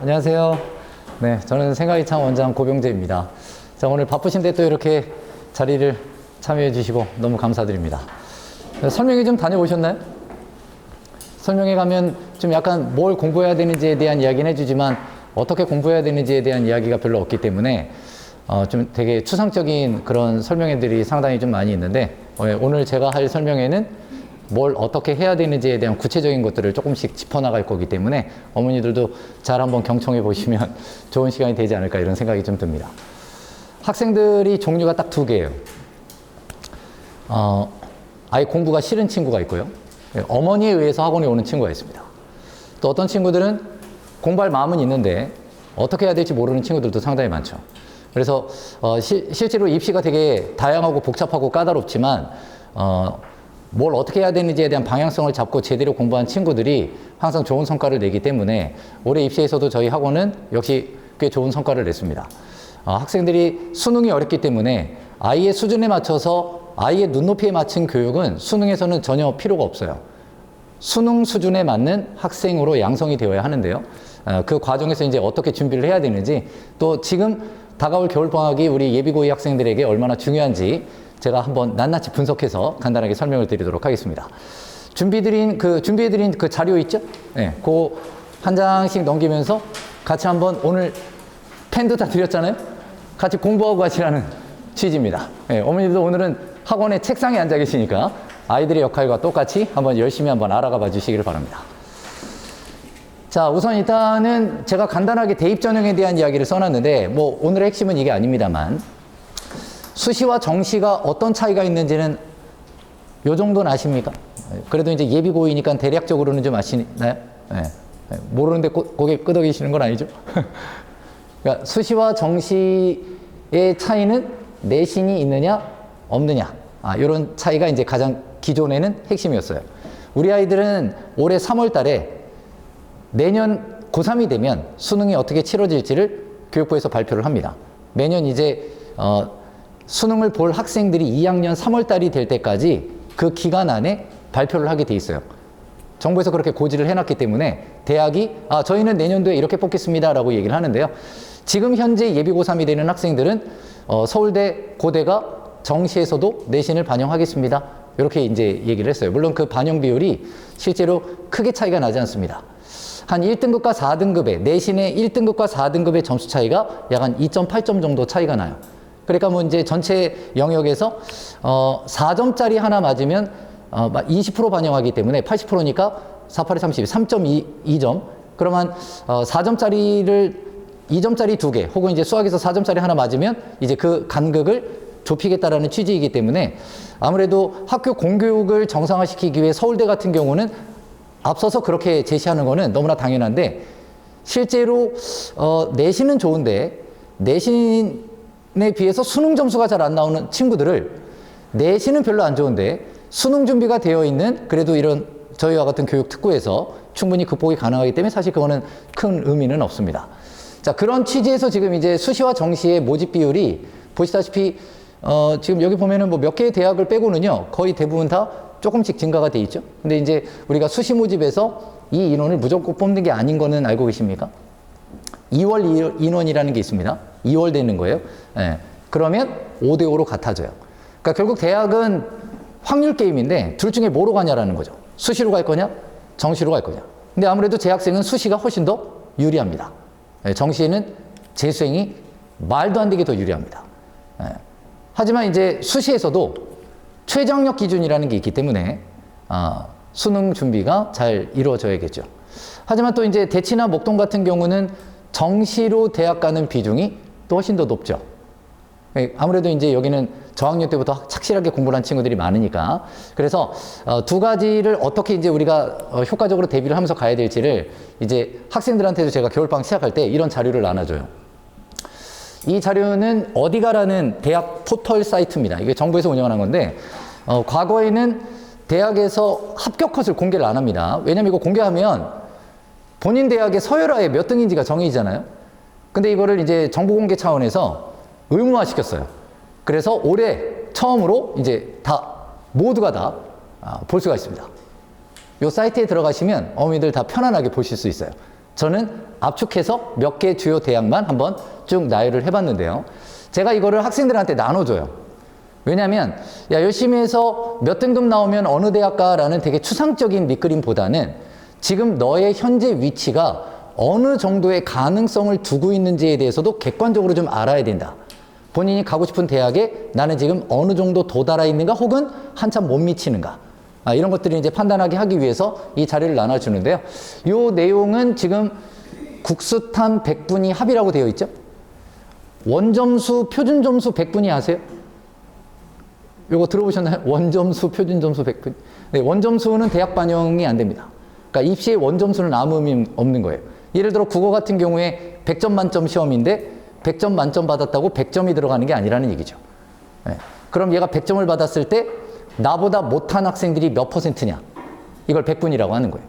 안녕하세요. 네, 저는 생각이창 원장 고병재입니다. 자, 오늘 바쁘신데 또 이렇게 자리를 참여해 주시고 너무 감사드립니다. 설명회 좀 다녀오셨나요? 설명회 가면 좀 약간 뭘 공부해야 되는지에 대한 이야기는 해주지만 어떻게 공부해야 되는지에 대한 이야기가 별로 없기 때문에 좀 되게 추상적인 그런 설명회들이 상당히 좀 많이 있는데 오늘 제가 할 설명회는 뭘 어떻게 해야 되는지에 대한 구체적인 것들을 조금씩 짚어나갈 거기 때문에 어머니들도 잘 한번 경청해 보시면 좋은 시간이 되지 않을까 이런 생각이 좀 듭니다. 학생들이 종류가 딱 두 개예요. 아예 공부가 싫은 친구가 있고요. 어머니에 의해서 학원에 오는 친구가 있습니다. 또 어떤 친구들은 공부할 마음은 있는데 어떻게 해야 될지 모르는 친구들도 상당히 많죠. 그래서 실제로 입시가 되게 다양하고 복잡하고 까다롭지만 뭘 어떻게 해야 되는지에 대한 방향성을 잡고 제대로 공부한 친구들이 항상 좋은 성과를 내기 때문에 올해 입시에서도 저희 학원은 역시 꽤 좋은 성과를 냈습니다. 학생들이 수능이 어렵기 때문에 아이의 수준에 맞춰서 아이의 눈높이에 맞춘 교육은 수능에서는 전혀 필요가 없어요. 수능 수준에 맞는 학생으로 양성이 되어야 하는데요. 그 과정에서 이제 어떻게 준비를 해야 되는지 또 지금 다가올 겨울방학이 우리 예비고이 학생들에게 얼마나 중요한지 제가 한번 낱낱이 분석해서 간단하게 설명을 드리도록 하겠습니다. 준비해드린 그 자료 있죠? 네, 그 한 장씩 넘기면서 같이 한번 오늘 펜도 다 드렸잖아요? 같이 공부하고 가시라는 취지입니다. 네, 어머니도 오늘은 학원에 책상에 앉아 계시니까 아이들의 역할과 똑같이 한번 열심히 한번 알아가 봐 주시기를 바랍니다. 자, 우선 일단은 제가 간단하게 대입 전형에 대한 이야기를 써놨는데 뭐 오늘의 핵심은 이게 아닙니다만 수시와 정시가 어떤 차이가 있는지는 요 정도는 아십니까? 그래도 이제 예비고이니까 대략적으로는 좀 아시나요? 네. 모르는데 고개 끄덕이시는 건 아니죠? 그러니까 수시와 정시의 차이는 내신이 있느냐 없느냐 이런 차이가 이제 가장 기존에는 핵심이었어요. 우리 아이들은 올해 3월 달에 내년 고3이 되면 수능이 어떻게 치러질지를 교육부에서 발표를 합니다. 매년 이제 수능을 볼 학생들이 2학년 3월 달이 될 때까지 그 기간 안에 발표를 하게 돼 있어요. 정부에서 그렇게 고지를 해놨기 때문에 대학이 저희는 내년도에 이렇게 뽑겠습니다 라고 얘기를 하는데요. 지금 현재 예비 고3이 되는 학생들은 서울대, 고대가 정시에서도 내신을 반영하겠습니다. 이렇게 이제 얘기를 했어요. 물론 그 반영 비율이 실제로 크게 차이가 나지 않습니다. 한 1등급과 4등급의 내신의 1등급과 4등급의 점수 차이가 약 한 2.8점 정도 차이가 나요. 그러니까 뭐 이제 전체 영역에서 4점짜리 하나 맞으면 20% 반영하기 때문에 80%니까 4, 8에 30, 3.2점. 그러면 4점짜리를 2점짜리 2개 혹은 이제 수학에서 4점짜리 하나 맞으면 이제 그 간극을 좁히겠다라는 취지이기 때문에 아무래도 학교 공교육을 정상화시키기 위해 서울대 같은 경우는 앞서서 그렇게 제시하는 거는 너무나 당연한데 실제로 내신은 좋은데 내신에 비해서 수능 점수가 잘 안 나오는 친구들을 내신은 별로 안 좋은데 수능 준비가 되어 있는 그래도 이런 저희와 같은 교육 특구에서 충분히 극복이 가능하기 때문에 사실 그거는 큰 의미는 없습니다. 자, 그런 취지에서 지금 이제 수시와 정시의 모집 비율이 보시다시피 지금 여기 보면은 뭐 몇 개의 대학을 빼고는요 거의 대부분 다 조금씩 증가가 돼 있죠. 근데 이제 우리가 수시 모집에서 이 인원을 무조건 뽑는 게 아닌 거는 알고 계십니까? 2월 인원이라는 게 있습니다. 2월 되는 거예요. 네. 그러면 5대5로 같아져요. 그러니까 결국 대학은 확률 게임인데 둘 중에 뭐로 가냐라는 거죠. 수시로 갈 거냐, 정시로 갈 거냐. 근데 아무래도 재학생은 수시가 훨씬 더 유리합니다. 네. 정시에는 재수생이 말도 안 되게 더 유리합니다. 네. 하지만 이제 수시에서도 최저학력 기준이라는 게 있기 때문에 수능 준비가 잘 이루어져야겠죠. 하지만 또 이제 대치나 목동 같은 경우는 정시로 대학 가는 비중이 또 훨씬 더 높죠. 아무래도 이제 여기는 저학년 때부터 착실하게 공부를 한 친구들이 많으니까. 그래서 두 가지를 어떻게 이제 우리가 효과적으로 대비를 하면서 가야 될지를 이제 학생들한테도 제가 겨울방학 시작할 때 이런 자료를 나눠줘요. 이 자료는 어디가라는 대학 포털 사이트입니다. 이게 정부에서 운영하는 건데 과거에는 대학에서 합격 컷을 공개를 안 합니다. 왜냐면 이거 공개하면 본인 대학의 서열화에 몇 등인지가 정해지잖아요. 근데 이거를 이제 정보 공개 차원에서 의무화 시켰어요. 그래서 올해 처음으로 이제 모두가 다 볼 수가 있습니다. 이 사이트에 들어가시면 어머니들 다 편안하게 보실 수 있어요. 저는 압축해서 몇 개 주요 대학만 한번 쭉 나열을 해봤는데요. 제가 이거를 학생들한테 나눠줘요. 왜냐면 야, 열심히 해서 몇 등급 나오면 어느 대학 가라는 되게 추상적인 밑그림보다는 지금 너의 현재 위치가 어느 정도의 가능성을 두고 있는지에 대해서도 객관적으로 좀 알아야 된다. 본인이 가고 싶은 대학에 나는 지금 어느 정도 도달해 있는가 혹은 한참 못 미치는가. 이런 것들을 이제 판단하게 하기 위해서 이 자료를 나눠주는데요. 이 내용은 지금 국수탐 100분위 합이라고 되어 있죠. 원점수, 표준점수 100분위 아세요? 요거 들어보셨나요? 원점수, 표준점수 100분위. 네, 원점수는 대학 반영이 안 됩니다. 그러니까 입시의 원점수는 아무 의미 없는 거예요. 예를 들어 국어 같은 경우에 100점 만점 시험인데 100점 만점 받았다고 100점이 들어가는 게 아니라는 얘기죠. 네. 그럼 얘가 100점을 받았을 때 나보다 못한 학생들이 몇 %냐? 이걸 100분위라고 하는 거예요.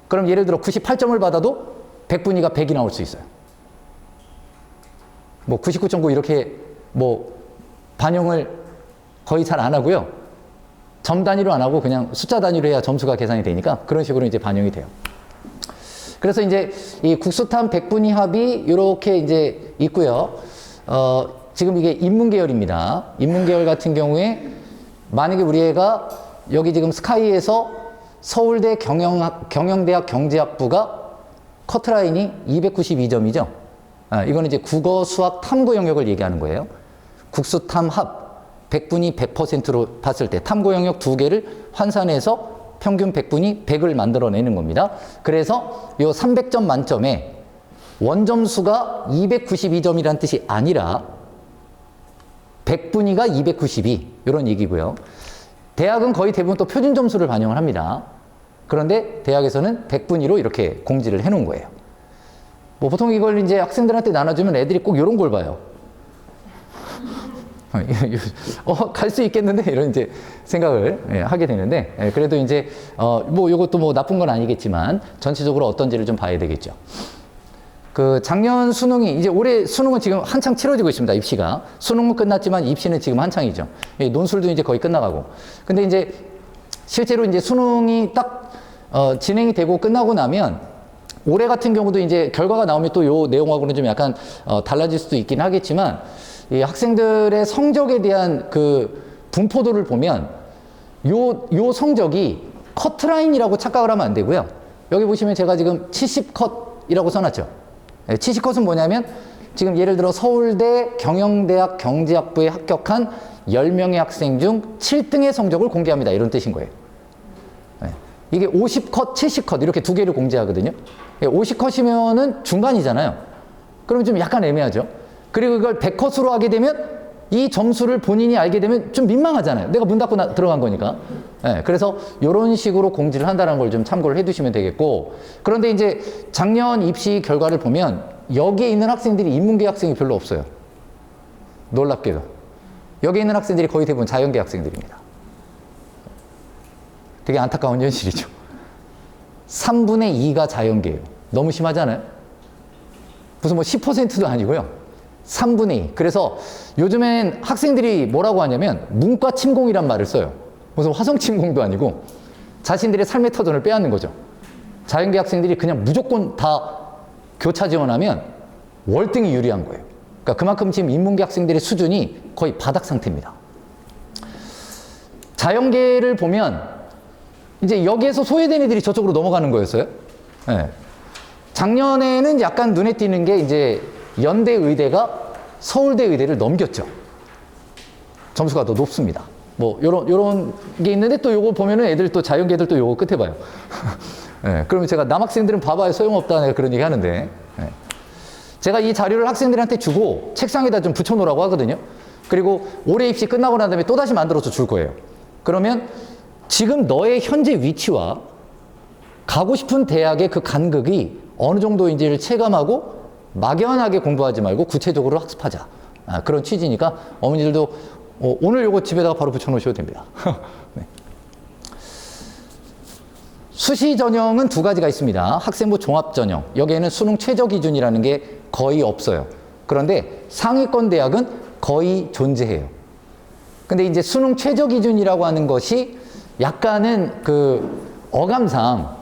그럼 예를 들어 98점을 받아도 100분위가 100이 나올 수 있어요. 뭐 99.9 이렇게 뭐 반영을 거의 잘 안 하고요. 점 단위로 안 하고 그냥 숫자 단위로 해야 점수가 계산이 되니까 그런 식으로 이제 반영이 돼요. 그래서 이제 이 국수탐 100분위 합이 이렇게 이제 있고요. 지금 이게 인문계열입니다. 인문계열 같은 경우에 만약에 우리 애가 여기 지금 스카이에서 서울대 경영대학 경제학부가 커트라인이 292점이죠. 이거는 이제 국어, 수학, 탐구 영역을 얘기하는 거예요. 국수탐 합 100분위 100%로 봤을 때 탐구 영역 두 개를 환산해서 평균 100분위 100을 만들어내는 겁니다. 그래서 요 300점 만점에 원점수가 292점이란 뜻이 아니라 100분위가 292 이런 얘기고요. 대학은 거의 대부분 또 표준 점수를 반영을 합니다. 그런데 대학에서는 100분위로 이렇게 공지를 해놓은 거예요. 뭐 보통 이걸 이제 학생들한테 나눠주면 애들이 꼭 이런 걸 봐요. 갈 수 있겠는데? 이런 이제 생각을 하게 되는데, 그래도 이제, 뭐 이것도 뭐 나쁜 건 아니겠지만, 전체적으로 어떤지를 좀 봐야 되겠죠. 그 작년 수능이, 이제 올해 수능은 지금 한창 치러지고 있습니다, 입시가. 수능은 끝났지만 입시는 지금 한창이죠. 논술도 이제 거의 끝나가고. 근데 이제 실제로 이제 수능이 딱, 진행이 되고 끝나고 나면, 올해 같은 경우도 이제 결과가 나오면 또 요 내용하고는 좀 약간, 달라질 수도 있긴 하겠지만, 이 학생들의 성적에 대한 그 분포도를 보면 요 성적이 커트라인이라고 착각을 하면 안 되고요. 여기 보시면 제가 지금 70컷이라고 써놨죠. 70컷은 뭐냐면 지금 예를 들어 서울대 경영대학 경제학부에 합격한 10명의 학생 중 7등의 성적을 공개합니다. 이런 뜻인 거예요. 이게 50컷, 70컷 이렇게 두 개를 공개하거든요. 50컷이면은 중간이잖아요. 그럼 좀 약간 애매하죠. 그리고 이걸 100컷으로 하게 되면 이 점수를 본인이 알게 되면 좀 민망하잖아요. 내가 문 닫고 들어간 거니까. 그래서 이런 식으로 공지를 한다는 걸 좀 참고를 해두시면 되겠고. 그런데 이제 작년 입시 결과를 보면 여기에 있는 학생들이 인문계 학생이 별로 없어요. 놀랍게도. 여기 있는 학생들이 거의 대부분 자연계 학생들입니다. 되게 안타까운 현실이죠. 3분의 2가 자연계예요. 너무 심하잖아요. 무슨 뭐 10%도 아니고요. 3분의 2. 그래서 요즘엔 학생들이 뭐라고 하냐면 문과 침공이란 말을 써요. 무슨 화성 침공도 아니고 자신들의 삶의 터전을 빼앗는 거죠. 자연계 학생들이 그냥 무조건 다 교차 지원하면 월등히 유리한 거예요. 그러니까 그만큼 지금 인문계 학생들의 수준이 거의 바닥 상태입니다. 자연계를 보면 이제 여기에서 소외된 애들이 저쪽으로 넘어가는 거였어요. 네. 작년에는 약간 눈에 띄는 게 이제 연대 의대가 서울대 의대를 넘겼죠. 점수가 더 높습니다. 뭐 요런 게 있는데 또 요거 보면은 애들 또 자연계들 또 요거 끝에 봐요. 네, 그러면 제가 남학생들은 봐봐야 소용없다 내가 그런 얘기 하는데 네. 제가 이 자료를 학생들한테 주고 책상에다 좀 붙여놓으라고 하거든요. 그리고 올해 입시 끝나고 난 다음에 또다시 만들어서 줄 거예요. 그러면 지금 너의 현재 위치와 가고 싶은 대학의 그 간극이 어느 정도인지를 체감하고 막연하게 공부하지 말고 구체적으로 학습하자. 그런 취지니까 어머니들도 오늘 요거 집에다가 바로 붙여놓으셔도 됩니다. 네. 수시 전형은 두 가지가 있습니다. 학생부 종합 전형. 여기에는 수능 최저 기준이라는 게 거의 없어요. 그런데 상위권 대학은 거의 존재해요. 근데 이제 수능 최저 기준이라고 하는 것이 약간은 그 어감상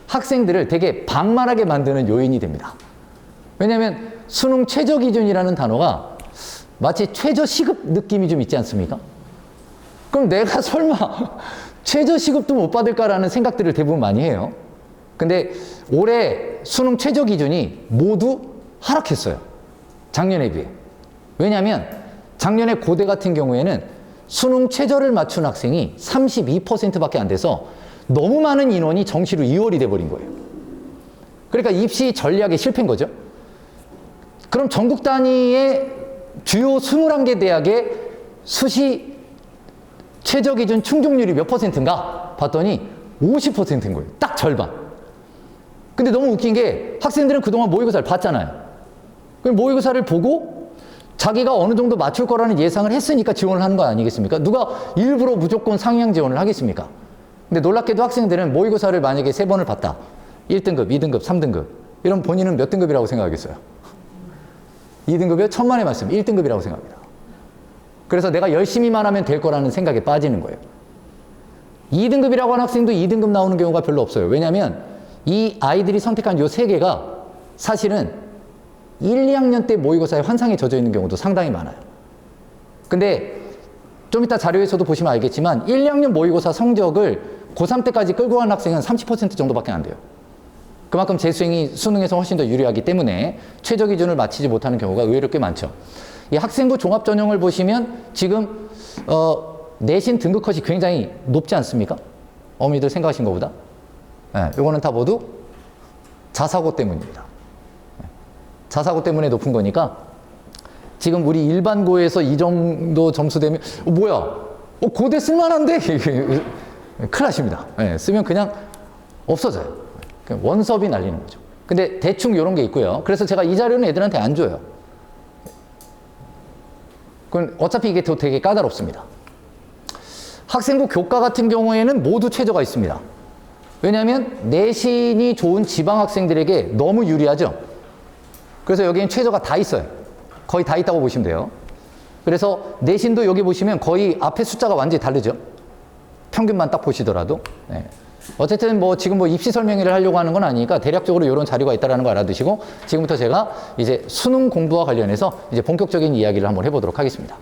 학생들을 되게 방만하게 만드는 요인이 됩니다. 왜냐하면 수능 최저 기준이라는 단어가 마치 최저 시급 느낌이 좀 있지 않습니까? 그럼 내가 설마 최저 시급도 못 받을까라는 생각들을 대부분 많이 해요. 근데 올해 수능 최저 기준이 모두 하락했어요. 작년에 비해. 왜냐하면 작년에 고대 같은 경우에는 수능 최저를 맞춘 학생이 32%밖에 안 돼서 너무 많은 인원이 정시로 이월이 돼버린 거예요. 그러니까 입시 전략에 실패인 거죠. 그럼 전국 단위의 주요 21개 대학의 수시 최저 기준 충족률이 몇 %인가 봤더니 50%인 거예요. 딱 절반. 근데 너무 웃긴 게 학생들은 그동안 모의고사를 봤잖아요. 그럼 모의고사를 보고 자기가 어느 정도 맞출 거라는 예상을 했으니까 지원을 하는 거 아니겠습니까? 누가 일부러 무조건 상향 지원을 하겠습니까? 근데 놀랍게도 학생들은 모의고사를 만약에 3번을 봤다. 1등급, 2등급, 3등급. 이러면 본인은 몇 등급이라고 생각하겠어요? 2등급이요? 천만의 말씀. 1등급이라고 생각합니다. 그래서 내가 열심히만 하면 될 거라는 생각에 빠지는 거예요. 2등급이라고 하는 학생도 2등급 나오는 경우가 별로 없어요. 왜냐하면 이 아이들이 선택한 요 3개가 사실은 1, 2학년 때 모의고사에 환상에 젖어 있는 경우도 상당히 많아요. 근데 좀 이따 자료에서도 보시면 알겠지만 1, 2학년 모의고사 성적을 고3 때까지 끌고 간 학생은 30% 정도밖에 안 돼요. 그만큼 재수행이 수능에서 훨씬 더 유리하기 때문에 최저 기준을 맞추지 못하는 경우가 의외로 꽤 많죠. 이 학생부 종합전형을 보시면 지금 내신 등급 컷이 굉장히 높지 않습니까? 어머니들 생각하신 것보다. 네, 이거는 다 모두 자사고 때문입니다. 자사고 때문에 높은 거니까 지금 우리 일반고에서 이 정도 점수 되면 뭐야? 고대 쓸만한데? 큰일 나십니다. 네, 쓰면 그냥 없어져요. 원섭이 날리는 거죠. 근데 대충 이런 게 있고요. 그래서 제가 이 자료는 애들한테 안 줘요. 그건 어차피 이게 더 되게 까다롭습니다. 학생부 교과 같은 경우에는 모두 최저가 있습니다. 왜냐하면 내신이 좋은 지방 학생들에게 너무 유리하죠. 그래서 여기엔 최저가 다 있어요. 거의 다 있다고 보시면 돼요. 그래서 내신도 여기 보시면 거의 앞에 숫자가 완전히 다르죠. 평균만 딱 보시더라도. 네. 어쨌든 뭐 지금 뭐 입시 설명회를 하려고 하는 건 아니니까 대략적으로 이런 자료가 있다는 거 알아두시고 지금부터 제가 이제 수능 공부와 관련해서 이제 본격적인 이야기를 한번 해보도록 하겠습니다.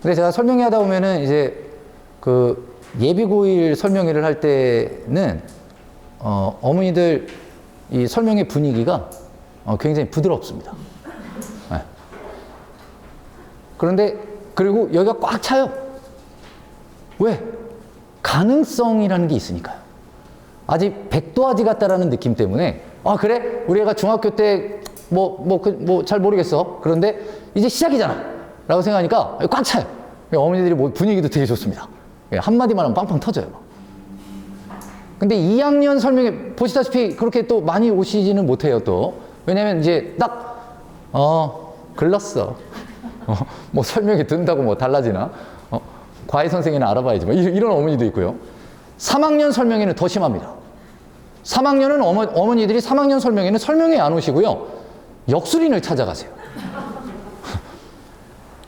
근데 제가 설명회 하다 보면은 이제 그 예비고일 설명회를 할 때는 어머니들 이 설명회 분위기가 굉장히 부드럽습니다. 네. 그런데 그리고 여기가 꽉 차요. 왜? 가능성이라는 게 있으니까요. 아직 백도아지 같다라는 느낌 때문에 그래? 우리 애가 중학교 때 잘 모르겠어. 그런데 이제 시작이잖아 라고 생각하니까 꽉 차요. 어머니들이 분위기도 되게 좋습니다. 한마디만 하면 빵빵 터져요. 근데 2학년 설명회 보시다시피 그렇게 또 많이 오시지는 못해요 또. 왜냐면 이제 딱 글렀어. 뭐 설명회 듣는다고 뭐 달라지나? 과외 선생님이나 알아봐야지. 이런 어머니도 있고요. 3학년 설명회는 더 심합니다. 3학년은 어머니들이 3학년 설명회는 설명회 안 오시고요. 역술인을 찾아가세요.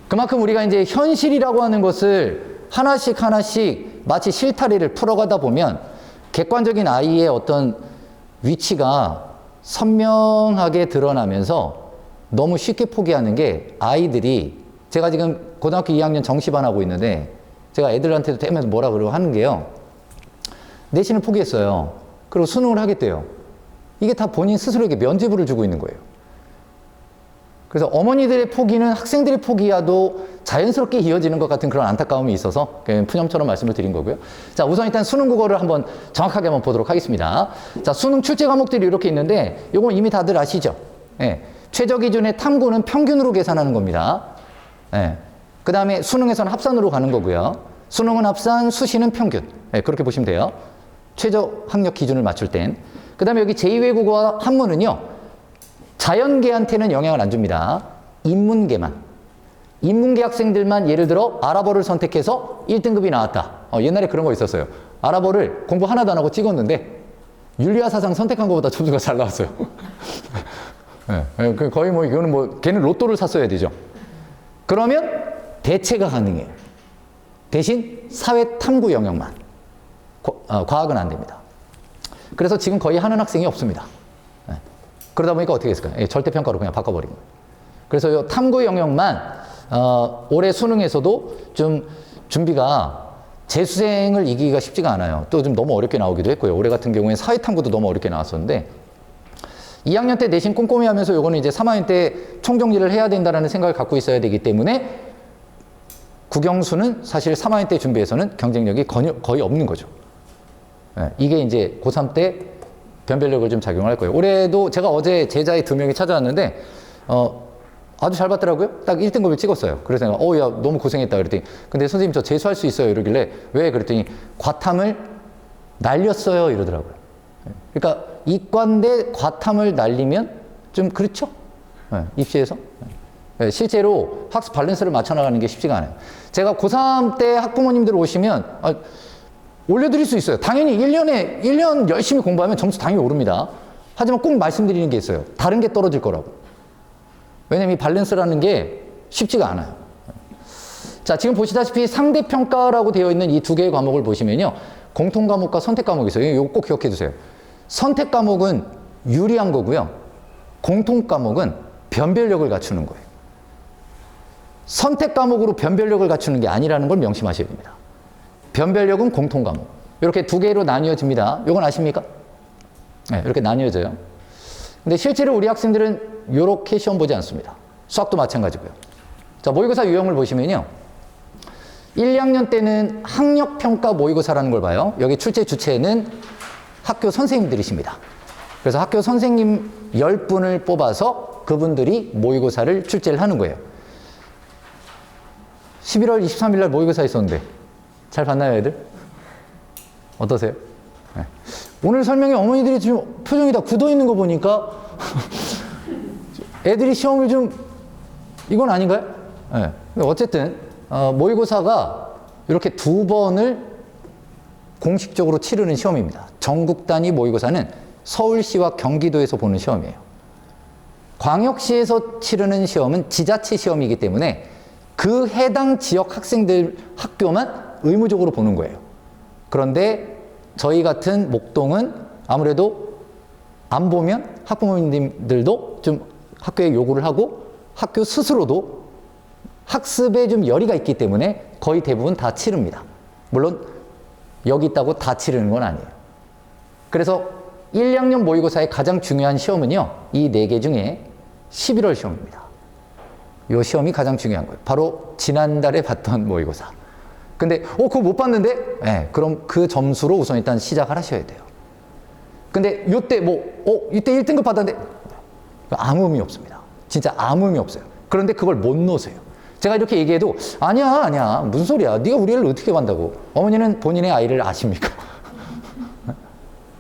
그만큼 우리가 이제 현실이라고 하는 것을 하나씩 하나씩 마치 실타래를 풀어가다 보면 객관적인 아이의 어떤 위치가 선명하게 드러나면서 너무 쉽게 포기하는 게 아이들이 제가 지금 고등학교 2학년 정시반 하고 있는데 제가 애들한테도 대면서 뭐라 그러고 하는 게요. 내신을 포기했어요. 그리고 수능을 하겠대요. 이게 다 본인 스스로에게 면죄부를 주고 있는 거예요. 그래서 어머니들의 포기는 학생들의 포기와도 자연스럽게 이어지는 것 같은 그런 안타까움이 있어서 푸념처럼 말씀을 드린 거고요. 자, 우선 일단 수능 국어를 한번 정확하게 한번 보도록 하겠습니다. 자, 수능 출제 과목들이 이렇게 있는데 이건 이미 다들 아시죠? 네. 최저 기준의 탐구는 평균으로 계산하는 겁니다. 네. 그 다음에 수능에서는 합산으로 가는 거고요. 수능은 합산, 수시는 평균. 네, 그렇게 보시면 돼요. 최저 학력 기준을 맞출 땐. 그 다음에 여기 제2외국어와 한문은요. 자연계한테는 영향을 안 줍니다. 인문계만. 인문계 학생들만 예를 들어 아랍어를 선택해서 1등급이 나왔다. 옛날에 그런 거 있었어요. 아랍어를 공부 하나도 안 하고 찍었는데 윤리화 사상 선택한 것보다 점수가 잘 나왔어요. 네, 거의 뭐 이거는 뭐 걔는 로또를 샀어야 되죠. 그러면 대체가 가능해요. 대신 사회 탐구 영역만. 과학은 안 됩니다. 그래서 지금 거의 하는 학생이 없습니다. 예. 그러다 보니까 어떻게 했을까요? 예, 절대평가로 그냥 바꿔버린 거예요. 그래서 이 탐구 영역만 올해 수능에서도 좀 준비가 재수생을 이기기가 쉽지가 않아요. 또 좀 너무 어렵게 나오기도 했고요. 올해 같은 경우에 사회탐구도 너무 어렵게 나왔었는데 2학년 때 내신 꼼꼼히 하면서 요거는 이제 3학년 때 총정리를 해야 된다라는 생각을 갖고 있어야 되기 때문에 국영수는 사실 3학년 때 준비해서는 경쟁력이 거의 없는 거죠. 예, 이게 이제 고3 때 변별력을 좀 작용할 거예요. 올해도 제가 어제 제자의 2명이 찾아왔는데 아주 잘 봤더라고요. 딱 1등급을 찍었어요. 그래서 내가 야 너무 고생했다 그랬더니 근데 선생님 저 재수할 수 있어요 이러길래 왜 그랬더니 과탐을 날렸어요 이러더라고요. 그러니까 이과인데 과탐을 날리면 좀 그렇죠. 입시에서. 실제로 학습 밸런스를 맞춰나가는 게 쉽지가 않아요. 제가 고3 때 학부모님들 오시면 올려드릴 수 있어요. 당연히 1년 열심히 공부하면 점수 당연히 오릅니다. 하지만 꼭 말씀드리는 게 있어요. 다른 게 떨어질 거라고. 왜냐면 이 밸런스라는 게 쉽지가 않아요. 자, 지금 보시다시피 상대평가라고 되어 있는 이 두 개의 과목을 보시면요. 공통과목과 선택과목이 있어요. 이거 꼭 기억해 두세요. 선택과목은 유리한 거고요. 공통과목은 변별력을 갖추는 거예요. 선택과목으로 변별력을 갖추는 게 아니라는 걸 명심하셔야 됩니다. 변별력은 공통과목. 이렇게 두 개로 나뉘어집니다. 이건 아십니까? 네, 이렇게 나뉘어져요. 근데 실제로 우리 학생들은 이렇게 시험 보지 않습니다. 수학도 마찬가지고요. 자, 모의고사 유형을 보시면요. 1, 2학년 때는 학력평가 모의고사라는 걸 봐요. 여기 출제 주체는 학교 선생님들이십니다. 그래서 학교 선생님 10분을 뽑아서 그분들이 모의고사를 출제를 하는 거예요. 11월 23일 날 모의고사 있었는데 잘 봤나요, 애들? 어떠세요? 네. 오늘 설명에 어머니들이 지금 표정이 다 굳어 있는 거 보니까 애들이 시험을 좀 이건 아닌가요? 네. 어쨌든 모의고사가 이렇게 2번을 공식적으로 치르는 시험입니다. 전국 단위 모의고사는 서울시와 경기도에서 보는 시험이에요. 광역시에서 치르는 시험은 지자체 시험이기 때문에 그 해당 지역 학생들 학교만 의무적으로 보는 거예요. 그런데 저희 같은 목동은 아무래도 안 보면 학부모님들도 좀 학교에 요구를 하고 학교 스스로도 학습에 좀 열의가 있기 때문에 거의 대부분 다 치릅니다. 물론 여기 있다고 다 치르는 건 아니에요. 그래서 1, 2학년 모의고사의 가장 중요한 시험은요. 이 4개 중에 11월 시험입니다. 이 시험이 가장 중요한 거예요. 바로 지난달에 봤던 모의고사. 근데 그거 못 봤는데? 네, 그럼 그 점수로 우선 일단 시작을 하셔야 돼요. 근데 요때 이때 1등급 받았는데 아무 의미 없습니다. 진짜 아무 의미 없어요. 그런데 그걸 못 놓으세요. 제가 이렇게 얘기해도 아니야 무슨 소리야. 네가 우리 애를 어떻게 반다고. 어머니는 본인의 아이를 아십니까?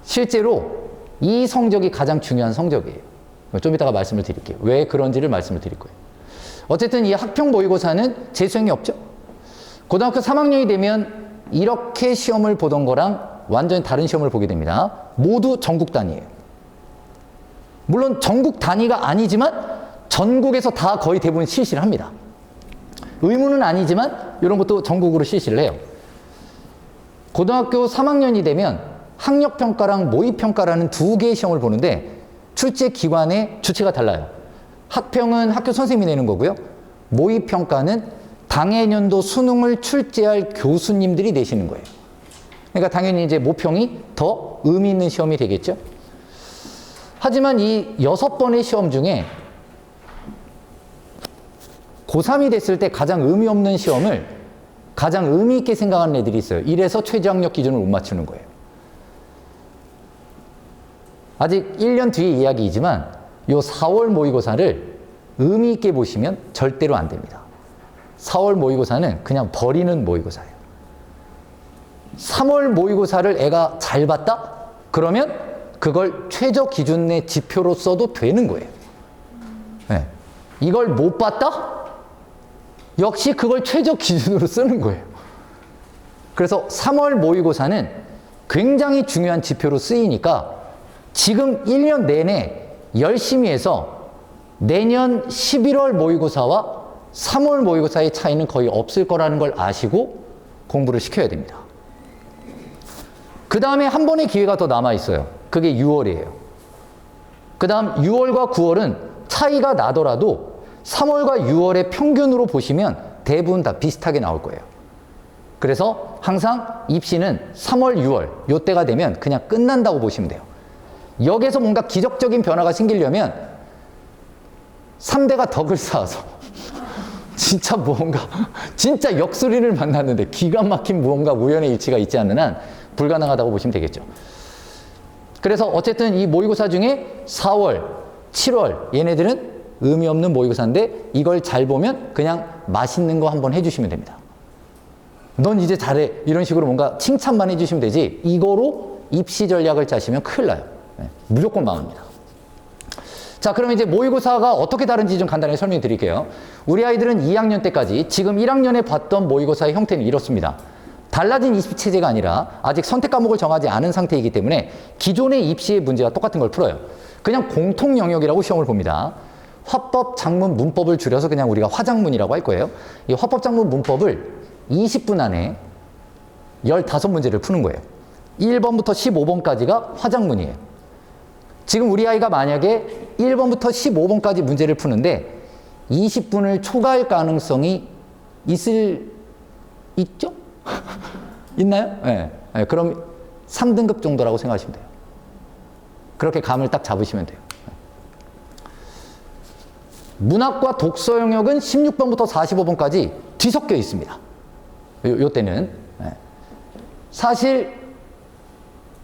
실제로 이 성적이 가장 중요한 성적이에요. 좀 이따가 말씀을 드릴게요. 왜 그런지를 말씀을 드릴 거예요. 어쨌든 이 학평 모의고사는 재수행이 없죠. 고등학교 3학년이 되면 이렇게 시험을 보던 거랑 완전히 다른 시험을 보게 됩니다. 모두 전국 단위예요. 물론 전국 단위가 아니지만 전국에서 다 거의 대부분 실시를 합니다. 의무는 아니지만 이런 것도 전국으로 실시를 해요. 고등학교 3학년이 되면 학력평가랑 모의평가라는 2개의 시험을 보는데 출제 기관의 주체가 달라요. 학평은 학교 선생님이 내는 거고요. 모의평가는 당해년도 수능을 출제할 교수님들이 내시는 거예요. 그러니까 당연히 이제 모평이 더 의미 있는 시험이 되겠죠. 하지만 이 6번의 시험 중에 고3이 됐을 때 가장 의미 없는 시험을 가장 의미 있게 생각하는 애들이 있어요. 이래서 최저학력 기준을 못 맞추는 거예요. 아직 1년 뒤의 이야기이지만 이 4월 모의고사를 의미 있게 보시면 절대로 안 됩니다. 4월 모의고사는 그냥 버리는 모의고사예요. 3월 모의고사를 애가 잘 봤다? 그러면 그걸 최저 기준의 지표로 써도 되는 거예요. 네. 이걸 못 봤다? 역시 그걸 최저 기준으로 쓰는 거예요. 그래서 3월 모의고사는 굉장히 중요한 지표로 쓰이니까 지금 1년 내내 열심히 해서 내년 11월 모의고사와 3월 모의고사의 차이는 거의 없을 거라는 걸 아시고 공부를 시켜야 됩니다. 그 다음에 한 번의 기회가 더 남아있어요. 그게 6월이에요. 그 다음 6월과 9월은 차이가 나더라도 3월과 6월의 평균으로 보시면 대부분 다 비슷하게 나올 거예요. 그래서 항상 입시는 3월, 6월 요때가 되면 그냥 끝난다고 보시면 돼요. 여기서 뭔가 기적적인 변화가 생기려면 3대가 덕을 쌓아서 진짜 무언가 진짜 역술인을 만났는데 기가 막힌 무언가 우연의 일치가 있지 않는 한 불가능하다고 보시면 되겠죠. 그래서 어쨌든 이 모의고사 중에 4월, 7월 얘네들은 의미 없는 모의고사인데 이걸 잘 보면 그냥 맛있는 거 한번 해주시면 됩니다. 넌 이제 잘해 이런 식으로 뭔가 칭찬만 해주시면 되지 이거로 입시 전략을 짜시면 큰일 나요. 네, 무조건 망합니다. 자, 그럼 이제 모의고사가 어떻게 다른지 좀 간단히 설명해 드릴게요. 우리 아이들은 2학년 때까지 지금 1학년에 봤던 모의고사의 형태는 이렇습니다. 달라진 입시 체제가 아니라 아직 선택 과목을 정하지 않은 상태이기 때문에 기존의 입시의 문제와 똑같은 걸 풀어요. 그냥 공통 영역이라고 시험을 봅니다. 화법, 작문, 문법을 줄여서 그냥 우리가 화작문이라고 할 거예요. 이 화법, 작문, 문법을 20분 안에 15문제를 푸는 거예요. 1번부터 15번까지가 화작문이에요. 지금 우리 아이가 만약에 1번부터 15번까지 문제를 푸는데 20분을 초과할 가능성이 있죠? 있나요? 네. 네. 그럼 3등급 정도라고 생각하시면 돼요. 그렇게 감을 딱 잡으시면 돼요. 문학과 독서 영역은 16번부터 45번까지 뒤섞여 있습니다. 요 때는. 네. 사실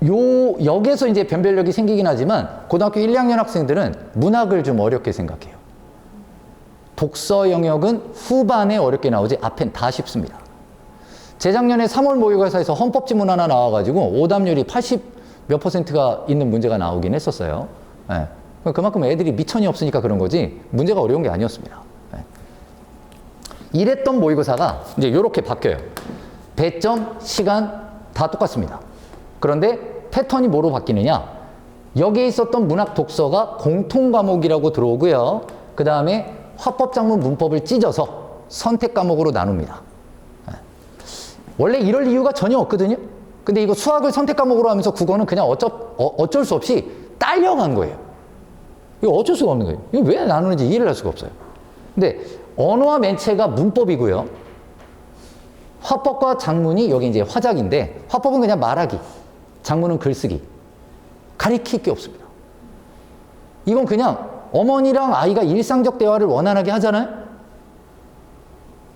여기에서 이제 변별력이 생기긴 하지만 고등학교 1, 2학년 학생들은 문학을 좀 어렵게 생각해요. 독서 영역은 후반에 어렵게 나오지 앞엔 다 쉽습니다. 재작년에 3월 모의고사에서 헌법지문 하나 나와가지고 오답률이 80 몇 %가 있는 문제가 나오긴 했었어요. 네. 그만큼 애들이 미천이 없으니까 그런 거지 문제가 어려운 게 아니었습니다. 네. 이랬던 모의고사가 이제 이렇게 바뀌어요. 배점, 시간 다 똑같습니다. 그런데 패턴이 뭐로 바뀌느냐? 여기에 있었던 문학 독서가 공통 과목이라고 들어오고요. 그 다음에 화법, 작문, 문법을 찢어서 선택 과목으로 나눕니다. 원래 이럴 이유가 전혀 없거든요. 근데 이거 수학을 선택 과목으로 하면서 국어는 그냥 어쩔 수 없이 딸려간 거예요. 이거 어쩔 수가 없는 거예요. 이거 왜 나누는지 이해를 할 수가 없어요. 근데 언어와 매체가 문법이고요. 화법과 작문이 여기 이제 화작인데 화법은 그냥 말하기, 작문은 글쓰기. 가리킬 게 없습니다. 이건 그냥 어머니랑 아이가 일상적 대화를 원활하게 하잖아요?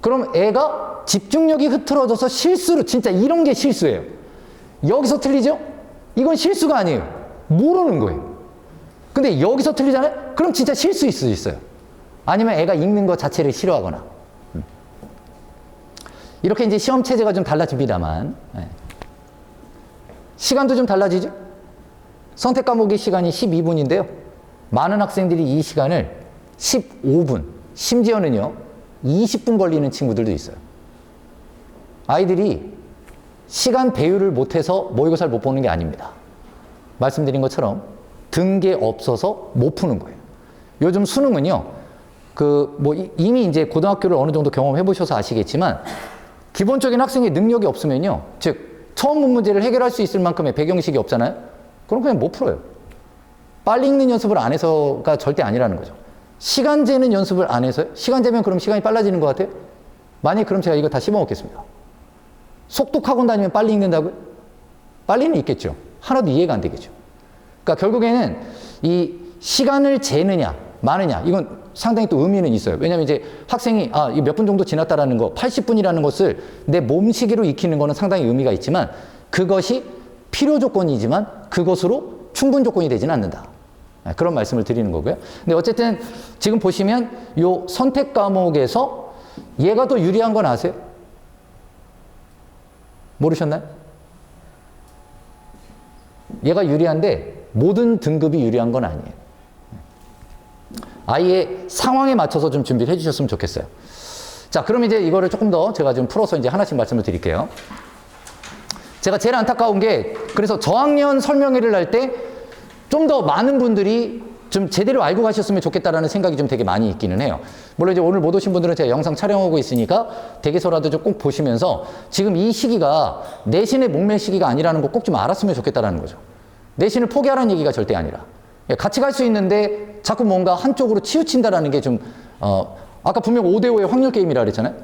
그럼 애가 집중력이 흐트러져서 실수로, 진짜 이런 게 실수예요. 여기서 틀리죠? 이건 실수가 아니에요. 모르는 거예요. 근데 여기서 틀리잖아요? 그럼 진짜 실수일 수 있어요. 아니면 애가 읽는 것 자체를 싫어하거나. 이렇게 이제 시험 체제가 좀 달라집니다만, 시간도 좀 달라지죠? 선택 과목의 시간이 12분인데요. 많은 학생들이 이 시간을 15분, 심지어는요, 20분 걸리는 친구들도 있어요. 아이들이 시간 배율을 못해서 모의고사를 못 보는 게 아닙니다. 말씀드린 것처럼 등게 없어서 못 푸는 거예요. 요즘 수능은요, 이미 이제 고등학교를 어느 정도 경험해 보셔서 아시겠지만, 기본적인 학생의 능력이 없으면요, 즉, 처음 문제를 해결할 수 있을 만큼의 배경식이 없잖아요? 그럼 그냥 못 풀어요. 빨리 읽는 연습을 안 해서가 절대 아니라는 거죠. 시간 재는 연습을 안 해서요? 시간 재면 그럼 시간이 빨라지는 것 같아요? 만약에 그럼 제가 이거 다 씹어먹겠습니다. 속독학원 다니면 빨리 읽는다고요? 빨리는 읽겠죠. 하나도 이해가 안 되겠죠. 그러니까 결국에는 이 시간을 재느냐, 마느냐, 이건 상당히 또 의미는 있어요. 왜냐하면 이제 학생이 몇 분 정도 지났다라는 거, 80분이라는 것을 내 몸시계로 익히는 거는 상당히 의미가 있지만 그것이 필요 조건이지만 그것으로 충분 조건이 되지는 않는다. 그런 말씀을 드리는 거고요. 근데 어쨌든 지금 보시면 요 선택 과목에서 얘가 더 유리한 건 아세요? 모르셨나요? 얘가 유리한데 모든 등급이 유리한 건 아니에요. 아이의 상황에 맞춰서 좀 준비를 해주셨으면 좋겠어요. 자, 그럼 이제 이거를 조금 더 제가 좀 풀어서 이제 하나씩 말씀을 드릴게요. 제가 제일 안타까운 게, 그래서 저학년 설명회를 할 때 좀 더 많은 분들이 좀 제대로 알고 가셨으면 좋겠다라는 생각이 좀 되게 많이 있기는 해요. 물론 이제 오늘 못 오신 분들은 제가 영상 촬영하고 있으니까 댁에서라도 좀 꼭 보시면서 지금 이 시기가 내신의 목매 시기가 아니라는 거 꼭 좀 알았으면 좋겠다라는 거죠. 내신을 포기하라는 얘기가 절대 아니라. 같이 갈 수 있는데 자꾸 뭔가 한쪽으로 치우친다라는 게 좀, 아까 분명 5대5의 확률 게임이라 그랬잖아요.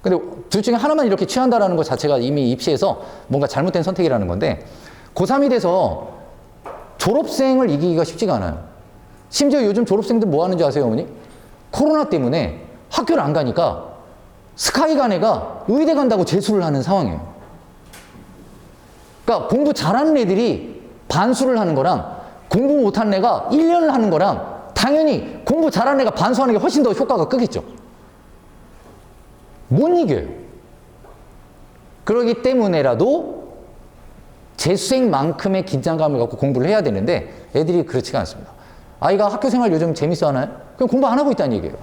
근데 둘 중에 하나만 이렇게 취한다라는 것 자체가 이미 입시에서 뭔가 잘못된 선택이라는 건데, 고3이 돼서 졸업생을 이기기가 쉽지가 않아요. 심지어 요즘 졸업생들 뭐 하는지 아세요, 어머니? 코로나 때문에 학교를 안 가니까 스카이 간 애가 의대 간다고 재수를 하는 상황이에요. 그러니까 공부 잘하는 애들이 반수를 하는 거랑 공부 못하는 애가 1년을 하는 거랑 당연히 공부 잘하는 애가 반수하는 게 훨씬 더 효과가 크겠죠. 못 이겨요. 그러기 때문에라도 재수생만큼의 긴장감을 갖고 공부를 해야 되는데 애들이 그렇지가 않습니다. 아이가 학교 생활 요즘 재밌어 하나요? 그냥 공부 안 하고 있다는 얘기예요.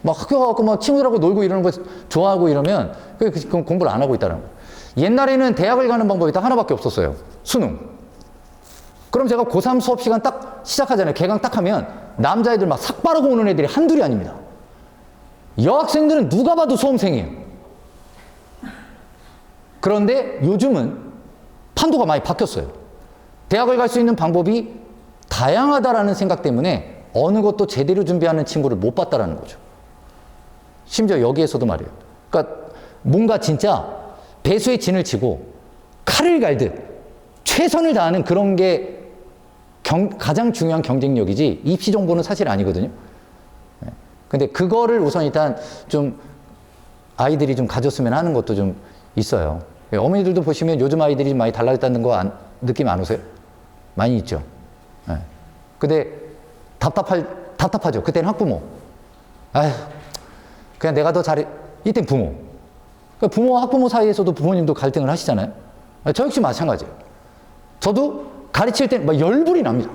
막 학교 가고 막 친구들하고 놀고 이러는 거 좋아하고 이러면 그럼 공부를 안 하고 있다는 거예요. 옛날에는 대학을 가는 방법이 딱 하나밖에 없었어요. 수능. 그럼 제가 고3 수업 시간 딱 시작하잖아요. 개강 딱 하면 남자애들 막 삭 바르고 오는 애들이 한둘이 아닙니다. 여학생들은 누가 봐도 수험생이에요. 그런데 요즘은 판도가 많이 바뀌었어요. 대학을 갈 수 있는 방법이 다양하다라는 생각 때문에 어느 것도 제대로 준비하는 친구를 못 봤다라는 거죠. 심지어 여기에서도 말이에요. 그러니까 뭔가 진짜 배수의 진을 치고 칼을 갈듯 최선을 다하는 그런 게 가장 중요한 경쟁력이지 입시 정보는 사실 아니거든요. 근데 그거를 우선 일단 좀 아이들이 좀 가졌으면 하는 것도 좀 있어요. 어머니들도 보시면 요즘 아이들이 많이 달라졌다는 거 느낌 안 오세요? 많이 있죠. 근데 답답하죠. 그때는 학부모. 아휴, 그냥 내가 더 잘해. 이땐 부모. 그러니까 부모와 학부모 사이에서도 부모님도 갈등을 하시잖아요. 저 역시 마찬가지예요. 저도 가르칠 때 막 열불이 납니다.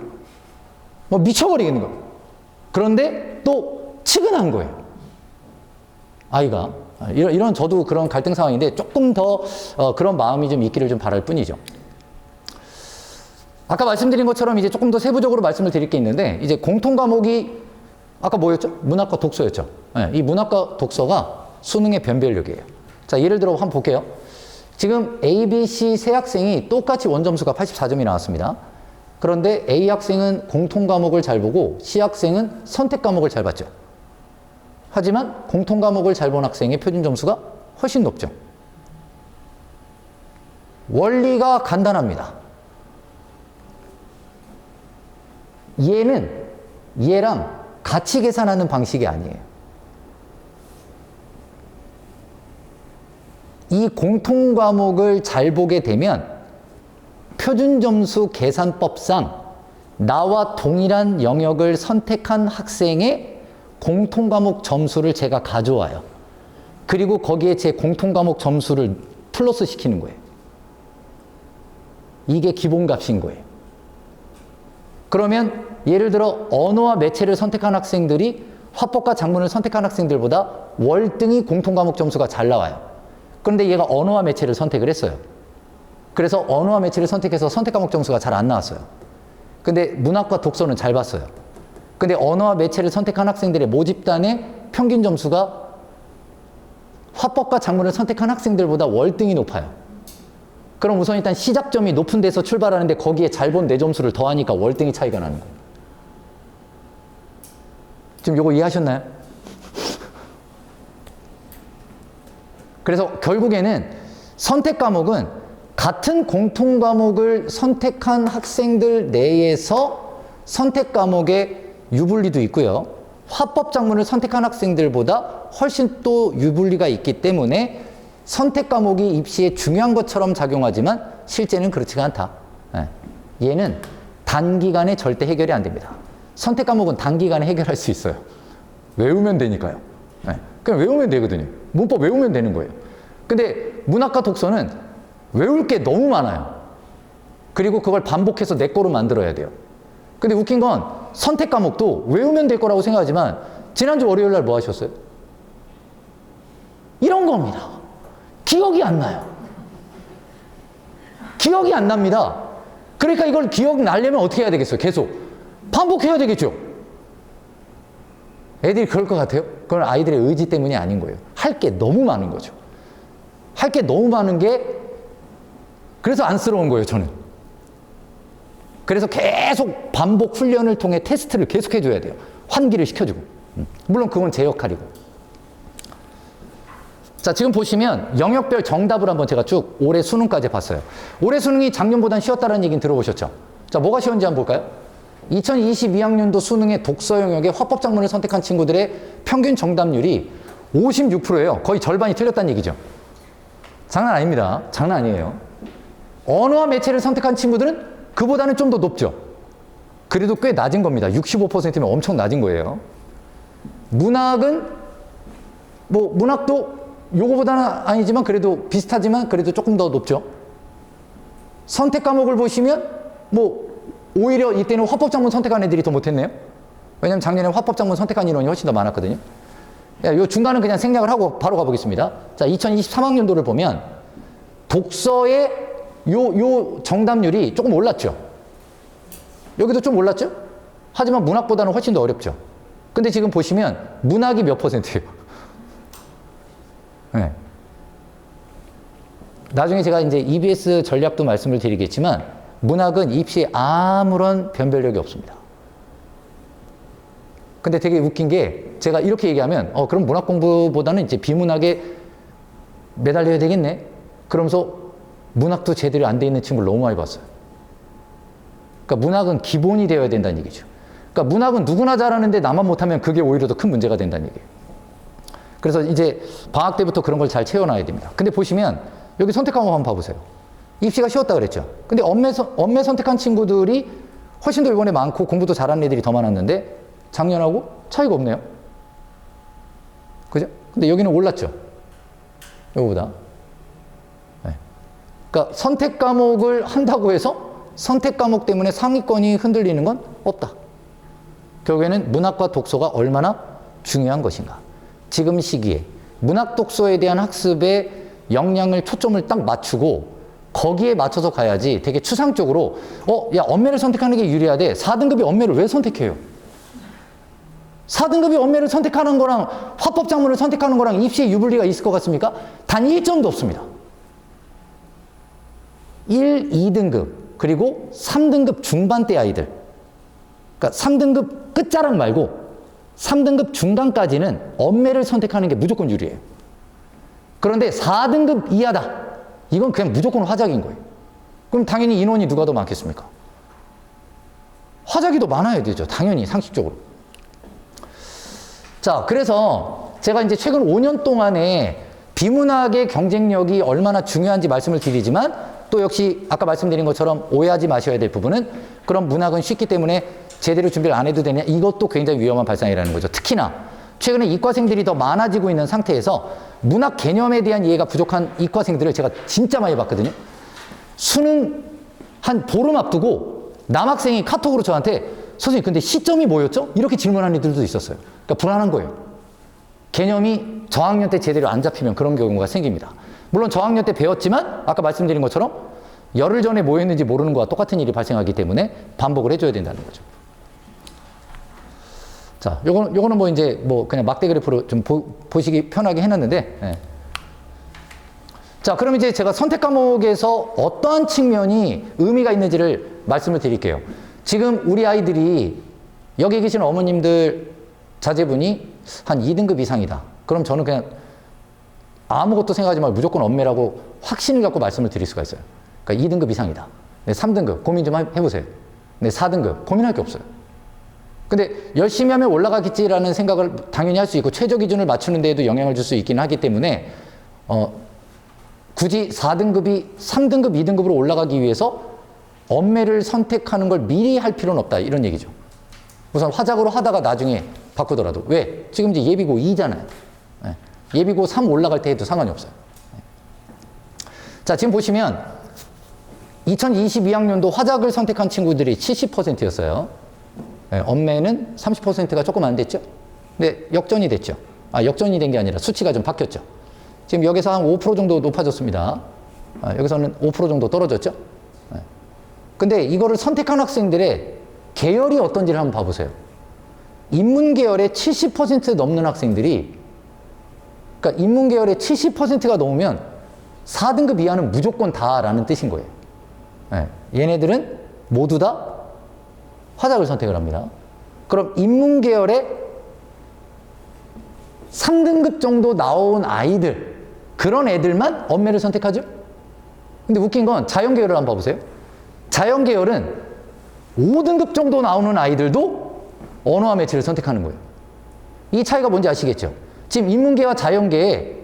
막 미쳐버리겠는 거예요. 그런데 또 측은한 거예요. 아이가. 이런 저도 그런 갈등 상황인데 조금 더 그런 마음이 좀 있기를 좀 바랄 뿐이죠. 아까 말씀드린 것처럼 이제 조금 더 세부적으로 말씀을 드릴 게 있는데, 이제 공통 과목이 아까 뭐였죠? 문학과 독서였죠. 네, 이 문학과 독서가 수능의 변별력이에요. 자, 예를 들어 한번 볼게요. 지금 A, B, C 세 학생이 똑같이 원점수가 84점이 나왔습니다. 그런데 A 학생은 공통 과목을 잘 보고 C 학생은 선택 과목을 잘 봤죠. 하지만 공통 과목을 잘 본 학생의 표준 점수가 훨씬 높죠. 원리가 간단합니다. 얘랑 같이 계산하는 방식이 아니에요. 이 공통 과목을 잘 보게 되면 표준점수 계산법상 나와 동일한 영역을 선택한 학생의 공통 과목 점수를 제가 가져와요. 그리고 거기에 제 공통 과목 점수를 플러스 시키는 거예요. 이게 기본값인 거예요. 그러면 예를 들어 언어와 매체를 선택한 학생들이 화법과 작문을 선택한 학생들보다 월등히 공통 과목 점수가 잘 나와요. 그런데 얘가 언어와 매체를 선택을 했어요. 그래서 언어와 매체를 선택해서 선택 과목 점수가 잘 안 나왔어요. 근데 문학과 독서는 잘 봤어요. 근데 언어와 매체를 선택한 학생들의 모집단의 평균 점수가 화법과 작문을 선택한 학생들보다 월등히 높아요. 그럼 우선 일단 시작점이 높은 데서 출발하는데 거기에 잘 본 내 점수를 더하니까 월등히 차이가 나는 거예요. 지금 요거 이해하셨나요? 그래서 결국에는 선택 과목은 같은 공통 과목을 선택한 학생들 내에서 선택 과목의 유불리도 있고요. 화법 작문을 선택한 학생들보다 훨씬 또 유불리가 있기 때문에 선택 과목이 입시에 중요한 것처럼 작용하지만 실제는 그렇지가 않다. 얘는 단기간에 절대 해결이 안 됩니다. 선택 과목은 단기간에 해결할 수 있어요. 외우면 되니까요. 그냥 외우면 되거든요. 문법 외우면 되는 거예요. 근데 문학과 독서는 외울 게 너무 많아요. 그리고 그걸 반복해서 내 거로 만들어야 돼요. 근데 웃긴 건 선택 과목도 외우면 될 거라고 생각하지만 지난주 월요일 날 뭐 하셨어요? 이런 겁니다. 기억이 안 나요. 기억이 안 납니다. 그러니까 이걸 기억 나려면 어떻게 해야 되겠어요? 계속 반복해야 되겠죠. 애들이 그럴 것 같아요? 그건 아이들의 의지 때문이 아닌 거예요. 할 게 너무 많은 거죠. 할 게 너무 많은 게 그래서 안쓰러운 거예요, 저는. 그래서 계속 반복 훈련을 통해 테스트를 계속 해줘야 돼요. 환기를 시켜주고. 물론 그건 제 역할이고. 자, 지금 보시면 영역별 정답을 한번 제가 쭉 올해 수능까지 봤어요. 올해 수능이 작년보단 쉬웠다는 얘기는 들어보셨죠? 자, 뭐가 쉬웠는지 한번 볼까요? 2022학년도 수능의 독서 영역의 화법작문을 선택한 친구들의 평균 정답률이 56%예요. 거의 절반이 틀렸다는 얘기죠. 장난 아닙니다. 장난 아니에요. 언어와 매체를 선택한 친구들은 그보다는 좀 더 높죠. 그래도 꽤 낮은 겁니다. 65%면 엄청 낮은 거예요. 문학은 뭐 문학도 요거보다는 아니지만 그래도 비슷하지만 그래도 조금 더 높죠. 선택 과목을 보시면 뭐 오히려 이때는 화법작문 선택한 애들이 더 못했네요. 왜냐면 작년에 화법작문 선택한 인원이 훨씬 더 많았거든요. 요 중간은 그냥 생략을 하고 바로 가보겠습니다. 자, 2023학년도를 보면 독서의 요 정답률이 조금 올랐죠. 여기도 좀 올랐죠? 하지만 문학보다는 훨씬 더 어렵죠. 근데 지금 보시면 문학이 몇 %예요? 네. 나중에 제가 이제 EBS 전략도 말씀을 드리겠지만 문학은 입시에 아무런 변별력이 없습니다. 근데 되게 웃긴 게 제가 이렇게 얘기하면 그럼 문학 공부보다는 이제 비문학에 매달려야 되겠네? 그러면서 문학도 제대로 안 돼 있는 친구를 너무 많이 봤어요. 그러니까 문학은 기본이 되어야 된다는 얘기죠. 그러니까 문학은 누구나 잘하는데 나만 못하면 그게 오히려 더 큰 문제가 된다는 얘기예요. 그래서 이제 방학 때부터 그런 걸 잘 채워놔야 됩니다. 근데 보시면 여기 선택 과목 한번 봐보세요. 입시가 쉬웠다 그랬죠. 근데 엄매 선택한 친구들이 훨씬 더 이번에 많고 공부도 잘하는 애들이 더 많았는데 작년하고 차이가 없네요. 그죠? 근데 여기는 올랐죠. 이거보다. 네. 그러니까 선택 과목을 한다고 해서 선택 과목 때문에 상위권이 흔들리는 건 없다. 결국에는 문학과 독서가 얼마나 중요한 것인가. 지금 시기에 문학 독서에 대한 학습에 역량을 초점을 딱 맞추고 거기에 맞춰서 가야지 되게 추상적으로 야 엄매를 선택하는 게 유리하대. 4등급이 엄매를 왜 선택해요? 4등급이 엄매를 선택하는 거랑 화법작문을 선택하는 거랑 입시에 유불리가 있을 것 같습니까? 단 1점도 없습니다. 1, 2등급 그리고 3등급 중반대 아이들, 그러니까 3등급 끝자락 말고 3등급 중간까지는 엄매를 선택하는 게 무조건 유리해요. 그런데 4등급 이하다. 이건 그냥 무조건 화작인 거예요. 그럼 당연히 인원이 누가 더 많겠습니까? 화작이 더 많아야 되죠. 당연히 상식적으로. 자, 그래서 제가 이제 최근 5년 동안에 비문학의 경쟁력이 얼마나 중요한지 말씀을 드리지만 또 역시 아까 말씀드린 것처럼 오해하지 마셔야 될 부분은 그럼 문학은 쉽기 때문에 제대로 준비를 안 해도 되냐? 이것도 굉장히 위험한 발상이라는 거죠. 특히나 최근에 이과생들이 더 많아지고 있는 상태에서 문학 개념에 대한 이해가 부족한 이과생들을 제가 진짜 많이 봤거든요. 수능 한 보름 앞두고 남학생이 카톡으로 저한테 선생님 근데 시점이 뭐였죠? 이렇게 질문하는 애들도 있었어요. 그러니까 불안한 거예요. 개념이 저학년 때 제대로 안 잡히면 그런 경우가 생깁니다. 물론 저학년 때 배웠지만 아까 말씀드린 것처럼 열흘 전에 뭐 했는지 모르는 거와 똑같은 일이 발생하기 때문에 반복을 해줘야 된다는 거죠. 자, 요거는 뭐 이제 뭐 그냥 막대 그래프로 좀 보시기 편하게 해놨는데, 예. 자, 그럼 이제 제가 선택 과목에서 어떠한 측면이 의미가 있는지를 말씀을 드릴게요. 지금 우리 아이들이 여기 계시는 어머님들 자제분이 한 2등급 이상이다. 그럼 저는 그냥 아무것도 생각하지 말고 무조건 엄매라고 확신을 갖고 말씀을 드릴 수가 있어요. 그러니까 2등급 이상이다. 네, 3등급 고민 좀 해보세요. 네, 4등급 고민할 게 없어요. 근데 열심히 하면 올라가겠지라는 생각을 당연히 할 수 있고 최저 기준을 맞추는 데에도 영향을 줄 수 있긴 하기 때문에 굳이 4등급이 3등급, 2등급으로 올라가기 위해서 엄매를 선택하는 걸 미리 할 필요는 없다 이런 얘기죠. 우선 화작으로 하다가 나중에 바꾸더라도 왜? 지금 이제 예비고 2잖아요. 예비고 3 올라갈 때 해도 상관이 없어요. 자, 지금 보시면 2022학년도 화작을 선택한 친구들이 70%였어요. 엄매는 30%가 조금 안 됐죠? 근데 역전이 됐죠. 역전이 된 게 아니라 수치가 좀 바뀌었죠. 지금 여기서 한 5% 정도 높아졌습니다. 여기서는 5% 정도 떨어졌죠? 근데 이거를 선택한 학생들의 계열이 어떤지를 한번 봐보세요. 인문계열의 70% 넘는 학생들이, 그러니까 인문계열의 70%가 넘으면 4등급 이하는 무조건 다라는 뜻인 거예요. 네. 얘네들은 모두 다 화작을 선택을 합니다. 그럼 인문계열의 3등급 정도 나온 아이들, 그런 애들만 언매를 선택하죠? 근데 웃긴 건 자연계열을 한번 봐보세요. 자연계열은 5등급 정도 나오는 아이들도 언어와 매체를 선택하는 거예요. 이 차이가 뭔지 아시겠죠? 지금 인문계와 자연계의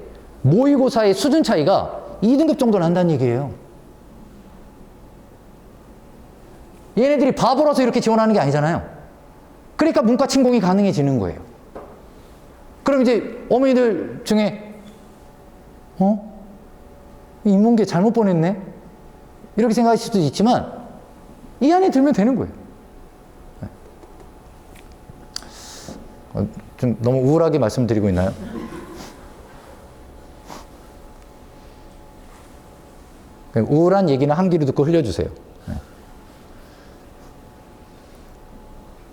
모의고사의 수준 차이가 2등급 정도 난다는 얘기예요. 얘네들이 바보라서 이렇게 지원하는 게 아니잖아요. 그러니까 문과 침공이 가능해지는 거예요. 그럼 이제 어머니들 중에 인문계 잘못 보냈네? 이렇게 생각하실 수도 있지만 이 안에 들면 되는 거예요. 좀 너무 우울하게 말씀드리고 있나요? 우울한 얘기는 한 귀로 듣고 흘려주세요.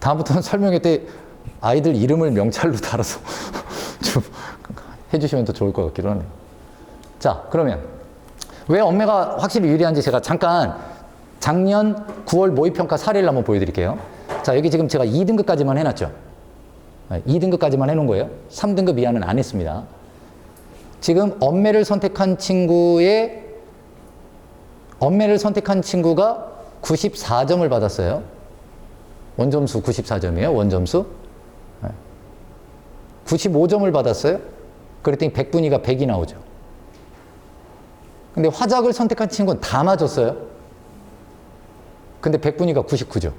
다음부터는 설명회 때 아이들 이름을 명찰로 달아서 좀 해주시면 더 좋을 것 같기도 하네요. 자, 그러면 왜 언매가 확실히 유리한지 제가 잠깐 작년 9월 모의평가 사례를 한번 보여드릴게요. 자, 여기 지금 제가 2등급까지만 해놨죠. 2등급까지만 해놓은 거예요. 3등급 이하는 안 했습니다. 지금 언매를 선택한 친구가 94점을 받았어요. 원점수 94점이에요. 원점수. 95점을 받았어요. 그랬더니 100분위가 100이 나오죠. 근데 화작을 선택한 친구는 다 맞았어요. 근데 100분위가 99죠.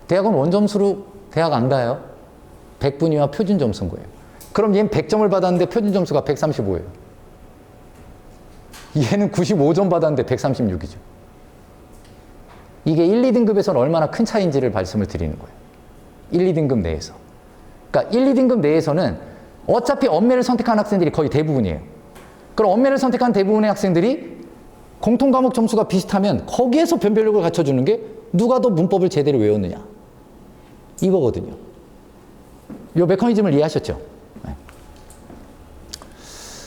대학은 원점수로 대학 안 가요. 100분위와 표준 점수인 거예요. 그럼 얘는 100점을 받았는데 표준 점수가 135예요. 얘는 95점 받았는데 136이죠. 이게 1, 2등급에서는 얼마나 큰 차이인지를 말씀을 드리는 거예요. 1, 2등급 내에서. 그러니까 1, 2등급 내에서는 어차피 언매를 선택한 학생들이 거의 대부분이에요. 그럼 언매를 선택한 대부분의 학생들이 공통과목 점수가 비슷하면 거기에서 변별력을 갖춰주는 게 누가 더 문법을 제대로 외웠느냐. 이거거든요. 이 메커니즘을 이해하셨죠? 네.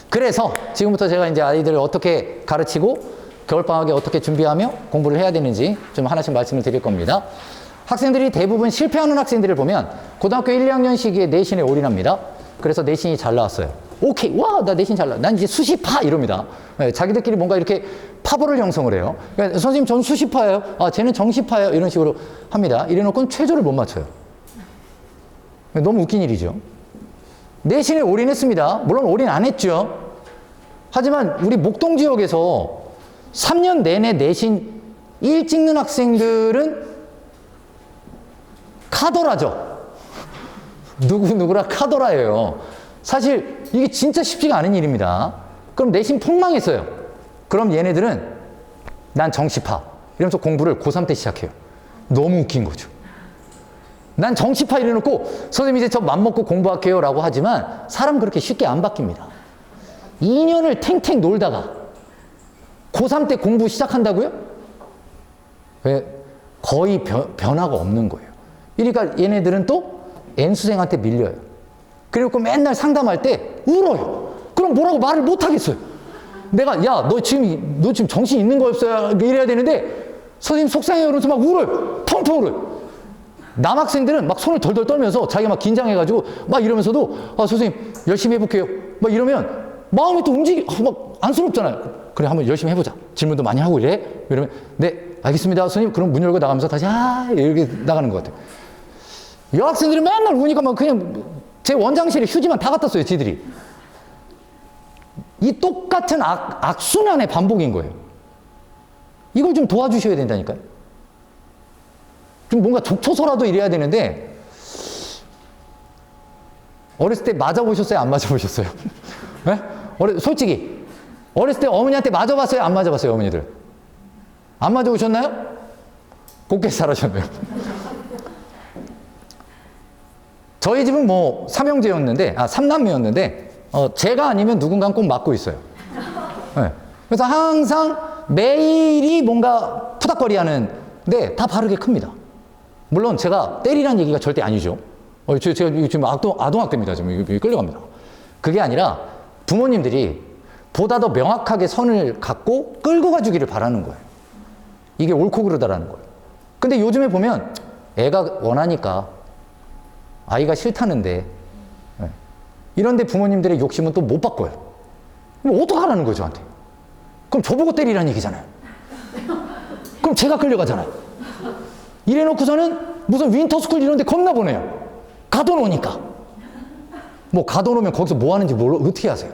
그래서 지금부터 제가 이제 아이들을 어떻게 가르치고 겨울방학에 어떻게 준비하며 공부를 해야 되는지 좀 하나씩 말씀을 드릴 겁니다. 학생들이 대부분 실패하는 학생들을 보면 고등학교 1, 2학년 시기에 내신에 올인합니다. 그래서 내신이 잘 나왔어요. 오케이, 와, 나 내신 잘 나왔. 난 이제 수시파 이럽니다. 네, 자기들끼리 뭔가 이렇게 파벌을 형성을 해요. 그러니까 선생님, 전 수시파예요. 아, 쟤는 정시파예요. 이런 식으로 합니다. 이래놓고는 최저를 못 맞춰요. 너무 웃긴 일이죠. 내신에 올인했습니다. 물론 올인 안 했죠. 하지만 우리 목동 지역에서 3년 내내 내신 1 찍는 학생들은 카더라죠. 누구라 카더라예요. 사실 이게 진짜 쉽지가 않은 일입니다. 그럼 내신 폭망했어요. 그럼 얘네들은 난 정시파 이러면서 공부를 고3 때 시작해요. 너무 웃긴 거죠. 난 정시파 이래놓고 선생님 이제 저 맘먹고 공부할게요 라고 하지만 사람 그렇게 쉽게 안 바뀝니다. 2년을 탱탱 놀다가 고3 때 공부 시작한다고요? 왜? 거의 변화가 없는 거예요. 그러니까 얘네들은 또 N수생한테 밀려요. 그리고 맨날 상담할 때 울어요. 그럼 뭐라고 말을 못 하겠어요. 내가 야, 너 지금 정신 있는 거 없어요? 이래야 되는데 선생님 속상해요. 이러면서 막 울어요. 펑펑 울어요. 남학생들은 막 손을 덜덜 떨면서 자기가 막 긴장해가지고 막 이러면서도 아, 선생님 열심히 해볼게요. 막 이러면 마음이 또 막 안쓰럽잖아요. 그래, 한번 열심히 해보자. 질문도 많이 하고 이래. 이러면 네, 알겠습니다. 선생님. 그럼 문 열고 나가면서 다시 이렇게 나가는 것 같아요. 여학생들이 맨날 우니까 막 그냥 제 원장실에 휴지만 다 갖다 써요, 지들이. 이 똑같은 악순환의 반복인 거예요. 이걸 좀 도와주셔야 된다니까요. 좀 뭔가 족쳐서라도 이래야 되는데, 어렸을 때 맞아보셨어요? 안 맞아보셨어요? 네? 솔직히. 어렸을 때 어머니한테 맞아봤어요? 안 맞아봤어요, 어머니들? 안 맞아보셨나요? 곱게 살아셨네요. 저희 집은 뭐 삼남매였는데 제가 아니면 누군가는 꼭 맞고 있어요. 네. 그래서 항상 매일이 뭔가 푸닥거리하는 네, 다 바르게 큽니다. 물론 제가 때리라는 얘기가 절대 아니죠. 제가 지금 아동학대입니다. 지금 끌려갑니다. 그게 아니라 부모님들이 보다 더 명확하게 선을 갖고 끌고 가주기를 바라는 거예요. 이게 옳고 그르다라는 거예요. 근데 요즘에 보면 애가 원하니까 아이가 싫다는데 이런데 부모님들의 욕심은 또 못 바꿔요. 그럼 어떡하라는 거예요, 저한테? 그럼 저보고 때리라는 얘기잖아요. 그럼 제가 끌려가잖아요. 이래놓고서는 무슨 윈터스쿨 이런 데 겁나 보내요. 가둬놓으니까. 뭐 가둬놓으면 거기서 뭐 하는지 어떻게 아세요?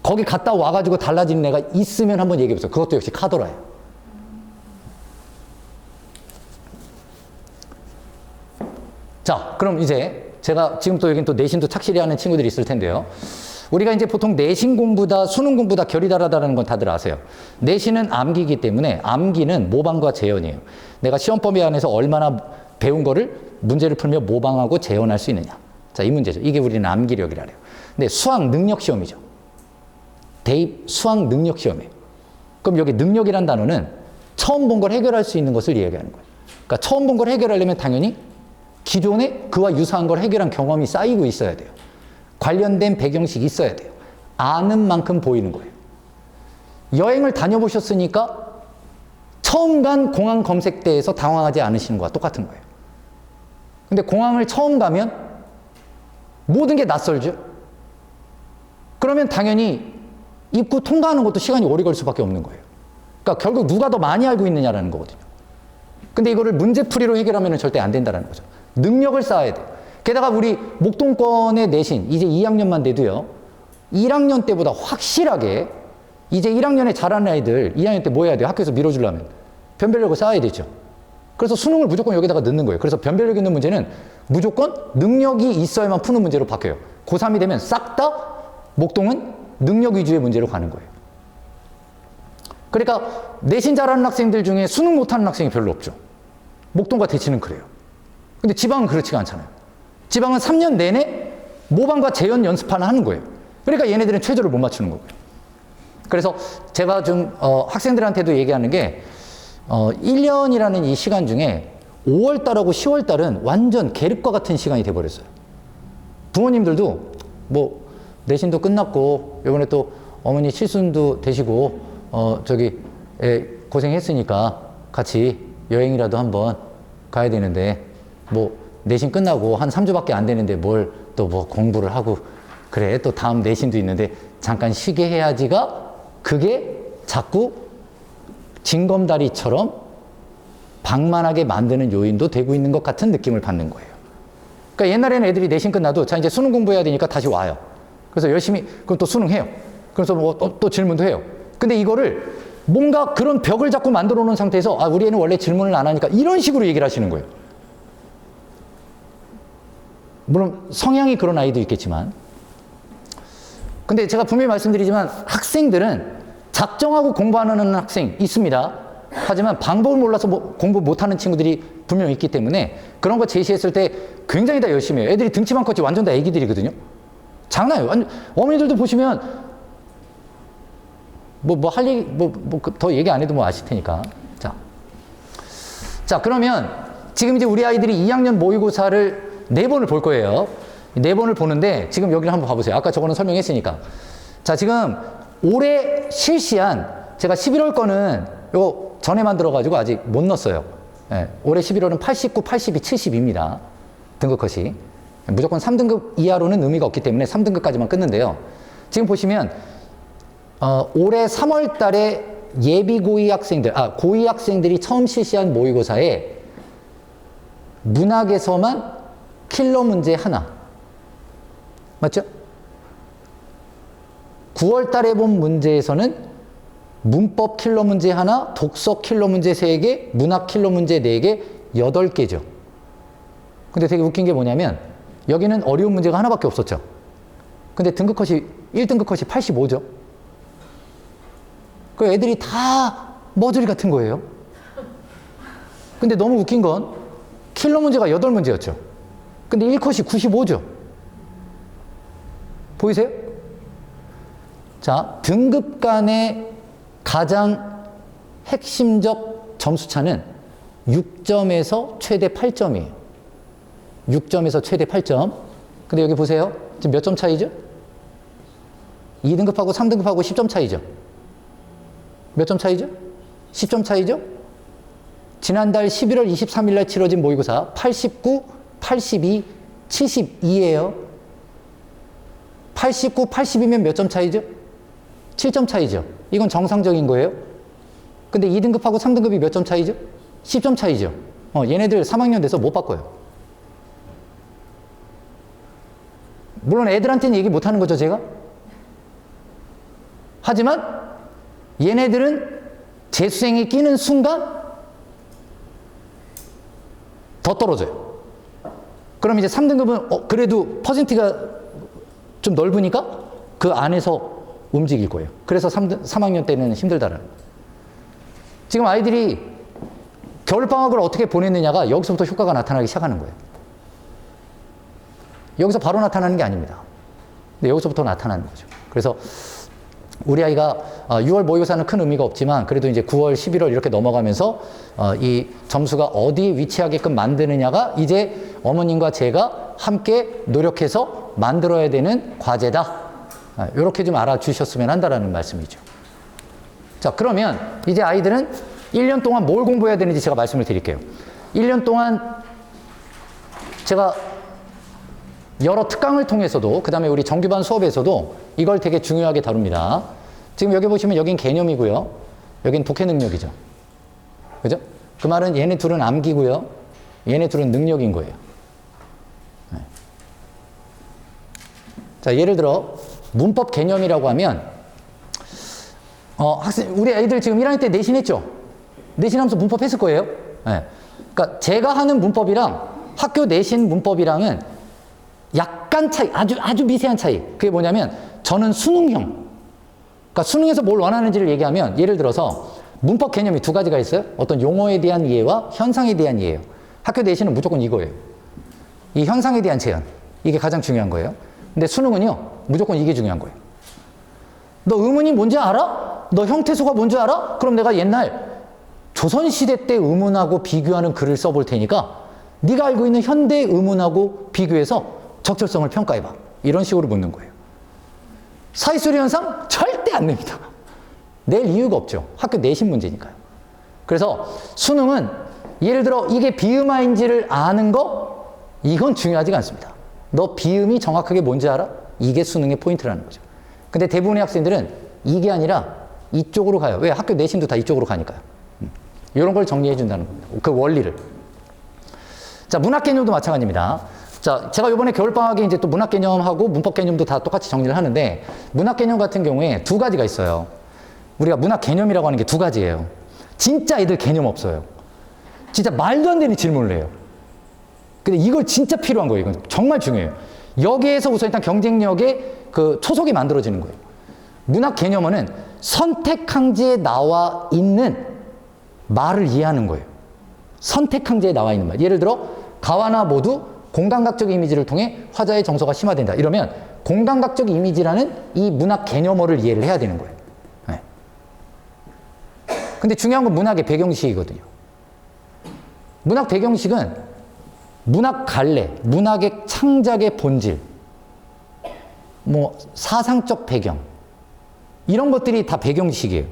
거기 갔다 와가지고 달라지는 애가 있으면 한번 얘기해보세요. 그것도 역시 카더라예요. 자, 그럼 이제 제가 지금 또 여긴 또 내신도 착실히 하는 친구들이 있을 텐데요. 우리가 이제 보통 내신 공부다, 수능 공부다 결이 다르다는 건 다들 아세요. 내신은 암기이기 때문에 암기는 모방과 재현이에요. 내가 시험 범위 안에서 얼마나 배운 거를 문제를 풀며 모방하고 재현할 수 있느냐. 자, 이 문제죠. 이게 우리는 암기력이라 해요. 근데 수학 능력 시험이죠. 대입 수학 능력 시험이에요. 그럼 여기 능력이란 단어는 처음 본 걸 해결할 수 있는 것을 이야기하는 거예요. 그러니까 처음 본 걸 해결하려면 당연히 기존에 그와 유사한 걸 해결한 경험이 쌓이고 있어야 돼요. 관련된 배경식이 있어야 돼요. 아는 만큼 보이는 거예요. 여행을 다녀보셨으니까 처음 간 공항 검색대에서 당황하지 않으시는 거와 똑같은 거예요. 근데 공항을 처음 가면 모든 게 낯설죠? 그러면 당연히 입구 통과하는 것도 시간이 오래 걸 수밖에 없는 거예요. 그러니까 결국 누가 더 많이 알고 있느냐라는 거거든요. 근데 이거를 문제풀이로 해결하면 절대 안 된다는 거죠. 능력을 쌓아야 돼요. 게다가 우리 목동권의 내신, 이제 2학년만 돼도요, 1학년 때보다 확실하게 이제 1학년에 잘하는 아이들 2학년 때 뭐 해야 돼요? 학교에서 밀어주려면 변별력을 쌓아야 되죠. 그래서 수능을 무조건 여기다가 넣는 거예요. 그래서 변별력 있는 문제는 무조건 능력이 있어야만 푸는 문제로 바뀌어요. 고3이 되면 싹 다 목동은 능력 위주의 문제로 가는 거예요. 그러니까 내신 잘하는 학생들 중에 수능 못하는 학생이 별로 없죠. 목동과 대치는 그래요. 근데 지방은 그렇지가 않잖아요. 지방은 3년 내내 모방과 재현 연습하나 하는 거예요. 그러니까 얘네들은 최저를 못 맞추는 거고요. 그래서 제가 좀 학생들한테도 얘기하는 게 1년이라는 이 시간 중에 5월달하고 10월달은 완전 계륵과 같은 시간이 돼버렸어요. 부모님들도 뭐 내신도 끝났고 이번에 또 어머니 칠순도 되시고 고생했으니까 같이 여행이라도 한번 가야 되는데 뭐 내신 끝나고 한 3주밖에 안 되는데 뭘 또 뭐 공부를 하고 그래 또 다음 내신도 있는데 잠깐 쉬게 해야지가 그게 자꾸 징검다리처럼 방만하게 만드는 요인도 되고 있는 것 같은 느낌을 받는 거예요. 그러니까 옛날에는 애들이 내신 끝나도 자 이제 수능 공부해야 되니까 다시 와요. 그래서 열심히 그럼 또 수능 해요. 그래서 뭐 또 질문도 해요. 근데 이거를 뭔가 그런 벽을 자꾸 만들어 놓은 상태에서 아 우리 애는 원래 질문을 안 하니까 이런 식으로 얘기를 하시는 거예요. 물론 성향이 그런 아이도 있겠지만 근데 제가 분명히 말씀드리지만 학생들은 작정하고 공부하는 학생 있습니다. 하지만 방법을 몰라서 공부 못하는 친구들이 분명히 있기 때문에 그런 거 제시했을 때 굉장히 다 열심히 해요. 애들이 등치만 컸지 완전 다 애기들이거든요. 장난이에요. 어머니들도 보시면 할 얘기 더 얘기 안 해도 뭐 아실 테니까. 자 그러면 지금 이제 우리 아이들이 2학년 모의고사를 4번을 볼 거예요. 4번을 보는데 지금 여기를 한번 봐보세요. 아까 저거는 설명했으니까. 자 지금 올해 실시한 제가 11월 거는 요거 전에 만들어가지고 아직 못 넣었어요. 예, 올해 11월은 89, 82, 70입니다. 등급 컷이. 무조건 3등급 이하로는 의미가 없기 때문에 3등급까지만 끊는데요. 지금 보시면 올해 3월 달에 예비 고위 학생들, 고위 학생들이 처음 실시한 모의고사에 문학에서만 킬러 문제 하나. 맞죠? 9월 달에 본 문제에서는 문법 킬러 문제 하나, 독서 킬러 문제 3개, 문학 킬러 문제 4개, 8개죠. 근데 되게 웃긴 게 뭐냐면 여기는 어려운 문제가 하나밖에 없었죠. 근데 등급 컷이 1등급 컷이 85죠. 그 애들이 다 머저리 같은 거예요. 근데 너무 웃긴 건 킬러 문제가 8문제였죠. 근데 1컷이 95죠. 보이세요? 자, 등급 간의 가장 핵심적 점수 차는 6점에서 최대 8점이에요. 6점에서 최대 8점. 근데 여기 보세요. 지금 몇 점 차이죠? 2등급하고 3등급하고 10점 차이죠. 몇 점 차이죠? 10점 차이죠? 지난달 11월 23일 날 치러진 모의고사 89, 82, 72예요. 89, 80이면 몇 점 차이죠? 7점 차이죠. 이건 정상적인 거예요. 근데 2등급하고 3등급이 몇 점 차이죠? 10점 차이죠. 얘네들 3학년 돼서 못 바꿔요. 물론 애들한테는 얘기 못 하는 거죠, 제가. 하지만 얘네들은 재수생이 끼는 순간 더 떨어져요. 그럼 이제 3등급은 그래도 퍼센트가 좀 넓으니까 그 안에서 움직일 거예요. 그래서 3학년 때는 힘들다라는 거예요. 지금 아이들이 겨울방학을 어떻게 보냈느냐가 여기서부터 효과가 나타나기 시작하는 거예요. 여기서 바로 나타나는 게 아닙니다. 근데 여기서부터 나타나는 거죠. 그래서 우리 아이가 6월 모의고사는 큰 의미가 없지만 그래도 이제 9월, 11월 이렇게 넘어가면서 이 점수가 어디에 위치하게끔 만드느냐가 이제 어머님과 제가 함께 노력해서 만들어야 되는 과제다. 이렇게 좀 알아주셨으면 한다는 말씀이죠. 자, 그러면 이제 아이들은 1년 동안 뭘 공부해야 되는지 제가 말씀을 드릴게요. 1년 동안 제가 여러 특강을 통해서도 그 다음에 우리 정규반 수업에서도 이걸 되게 중요하게 다룹니다. 지금 여기 보시면 여긴 개념이고요. 여긴 독해 능력이죠. 그죠? 그 말은 얘네 둘은 암기고요. 얘네 둘은 능력인 거예요. 네. 자, 예를 들어 문법 개념이라고 하면 우리 애들 지금 1학년 때 내신했죠? 내신하면서 문법 했을 거예요. 네. 그러니까 제가 하는 문법이랑 학교 내신 문법이랑은 약간 차이, 아주 미세한 차이. 그게 뭐냐면 저는 수능형. 그러니까 수능에서 뭘 원하는지를 얘기하면 예를 들어서 문법 개념이 두 가지가 있어요. 어떤 용어에 대한 이해와 현상에 대한 이해예요. 학교 내신은 무조건 이거예요. 이 현상에 대한 재현. 이게 가장 중요한 거예요. 근데 수능은요, 무조건 이게 중요한 거예요. 너 의문이 뭔지 알아? 너 형태소가 뭔지 알아? 그럼 내가 옛날 조선시대 때 의문하고 비교하는 글을 써볼 테니까 네가 알고 있는 현대 의문하고 비교해서 적절성을 평가해봐. 이런 식으로 묻는 거예요. 사이소리 현상? 절대 안 냅니다. 낼 이유가 없죠. 학교 내신 문제니까요. 그래서 수능은 예를 들어 이게 비음화인지를 아는 거? 이건 중요하지가 않습니다. 너 비음이 정확하게 뭔지 알아? 이게 수능의 포인트라는 거죠. 근데 대부분의 학생들은 이게 아니라 이쪽으로 가요. 왜? 학교 내신도 다 이쪽으로 가니까요. 이런 걸 정리해 준다는 겁니다. 그 원리를. 자, 문학 개념도 마찬가지입니다. 자, 제가 이번에 겨울방학에 이제 또 문학 개념하고 문법 개념도 다 똑같이 정리를 하는데 문학 개념 같은 경우에 두 가지가 있어요. 우리가 문학 개념이라고 하는 게 두 가지예요. 진짜 애들 개념 없어요. 진짜 말도 안 되는 질문을 해요. 근데 이걸 진짜 필요한 거예요. 이건 정말 중요해요. 여기에서 우선 일단 경쟁력의 그 초석이 만들어지는 거예요. 문학 개념어는 선택항지에 나와 있는 말을 이해하는 거예요. 선택항지에 나와 있는 말. 예를 들어 가와나 모두 공감각적 이미지를 통해 화자의 정서가 심화된다. 이러면 공감각적 이미지라는 이 문학 개념어를 이해를 해야 되는 거예요. 네. 근데 중요한 건 문학의 배경식이거든요. 문학 배경식은 문학 갈래, 문학의 창작의 본질, 뭐 사상적 배경 이런 것들이 다 배경식이에요.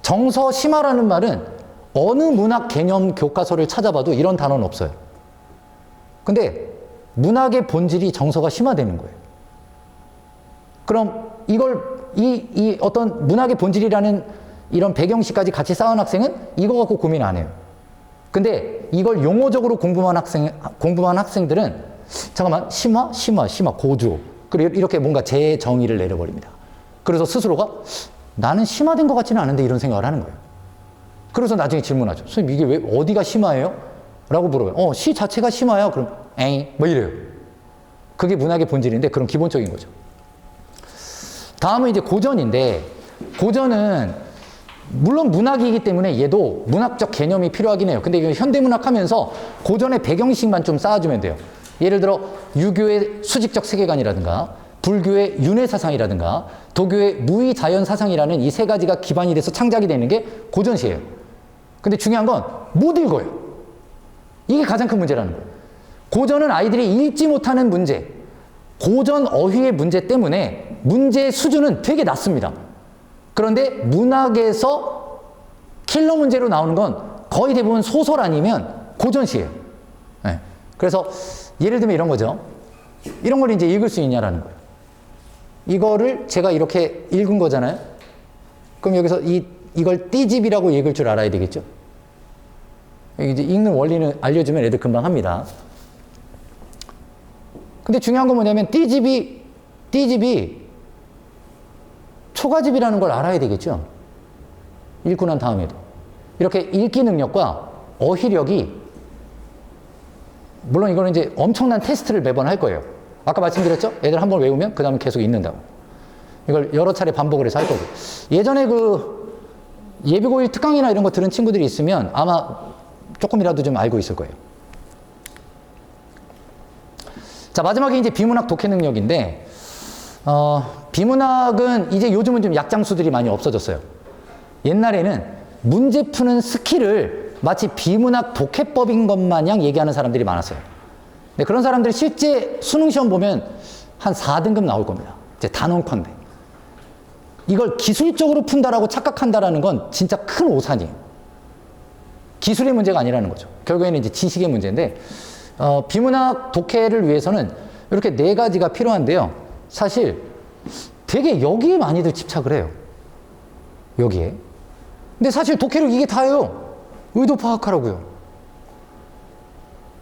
정서 심화라는 말은 어느 문학 개념 교과서를 찾아봐도 이런 단어는 없어요. 근데 문학의 본질이 정서가 심화되는 거예요. 그럼 이걸 이 어떤 문학의 본질이라는 이런 배경식까지 같이 쌓은 학생은 이거 갖고 고민 안 해요. 근데 이걸 용어적으로 공부한 학생들은 잠깐만 심화 고조 그리고 이렇게 뭔가 재정의를 내려버립니다. 그래서 스스로가 나는 심화된 것 같지는 않은데 이런 생각을 하는 거예요. 그래서 나중에 질문하죠. 선생님 이게 왜 어디가 심화예요? 라고 물어봐요. 시 자체가 심화야. 그럼 에이 뭐 이래요. 그게 문학의 본질인데 그런 기본적인 거죠. 다음은 이제 고전인데 고전은 물론 문학이기 때문에 얘도 문학적 개념이 필요하긴 해요. 근데 이거 현대문학 하면서 고전의 배경식만 좀 쌓아주면 돼요. 예를 들어 유교의 수직적 세계관이라든가 불교의 윤회사상이라든가 도교의 무의자연사상이라는 이 세 가지가 기반이 돼서 창작이 되는 게 고전시예요. 근데 중요한 건 못 읽어요. 이게 가장 큰 문제라는 거예요. 고전은 아이들이 읽지 못하는 문제, 고전 어휘의 문제 때문에 문제의 수준은 되게 낮습니다. 그런데 문학에서 킬러 문제로 나오는 건 거의 대부분 소설 아니면 고전시예요. 네. 그래서 예를 들면 이런 거죠. 이런 걸 이제 읽을 수 있냐라는 거예요. 이거를 제가 이렇게 읽은 거잖아요. 그럼 여기서 이걸 띠집이라고 읽을 줄 알아야 되겠죠. 이제 읽는 원리는 알려주면 애들 금방 합니다. 근데 중요한 건 뭐냐면 띠집이 초가집이라는 걸 알아야 되겠죠. 읽고 난 다음에도. 이렇게 읽기 능력과 어휘력이, 물론 이거는 이제 엄청난 테스트를 매번 할 거예요. 아까 말씀드렸죠? 애들 한 번 외우면 그 다음에 계속 읽는다고. 이걸 여러 차례 반복을 해서 할 거고. 예전에 그 예비고1 특강이나 이런 거 들은 친구들이 있으면 아마 조금이라도 좀 알고 있을 거예요. 자, 마지막에 이제 비문학 독해 능력인데, 비문학은 이제 요즘은 좀 약장수들이 많이 없어졌어요. 옛날에는 문제 푸는 스킬을 마치 비문학 독해법인 것 마냥 얘기하는 사람들이 많았어요. 근데 그런 사람들이 실제 수능 시험 보면 한 4등급 나올 겁니다. 이제 단언컨대. 이걸 기술적으로 푼다라고 착각한다라는 건 진짜 큰 오산이에요. 기술의 문제가 아니라는 거죠. 결국에는 이제 지식의 문제인데, 비문학 독해를 위해서는 이렇게 4가지가 필요한데요. 사실 되게 여기에 많이들 집착을 해요. 여기에. 근데 사실 독해력 이게 다예요. 의도 파악하라고요.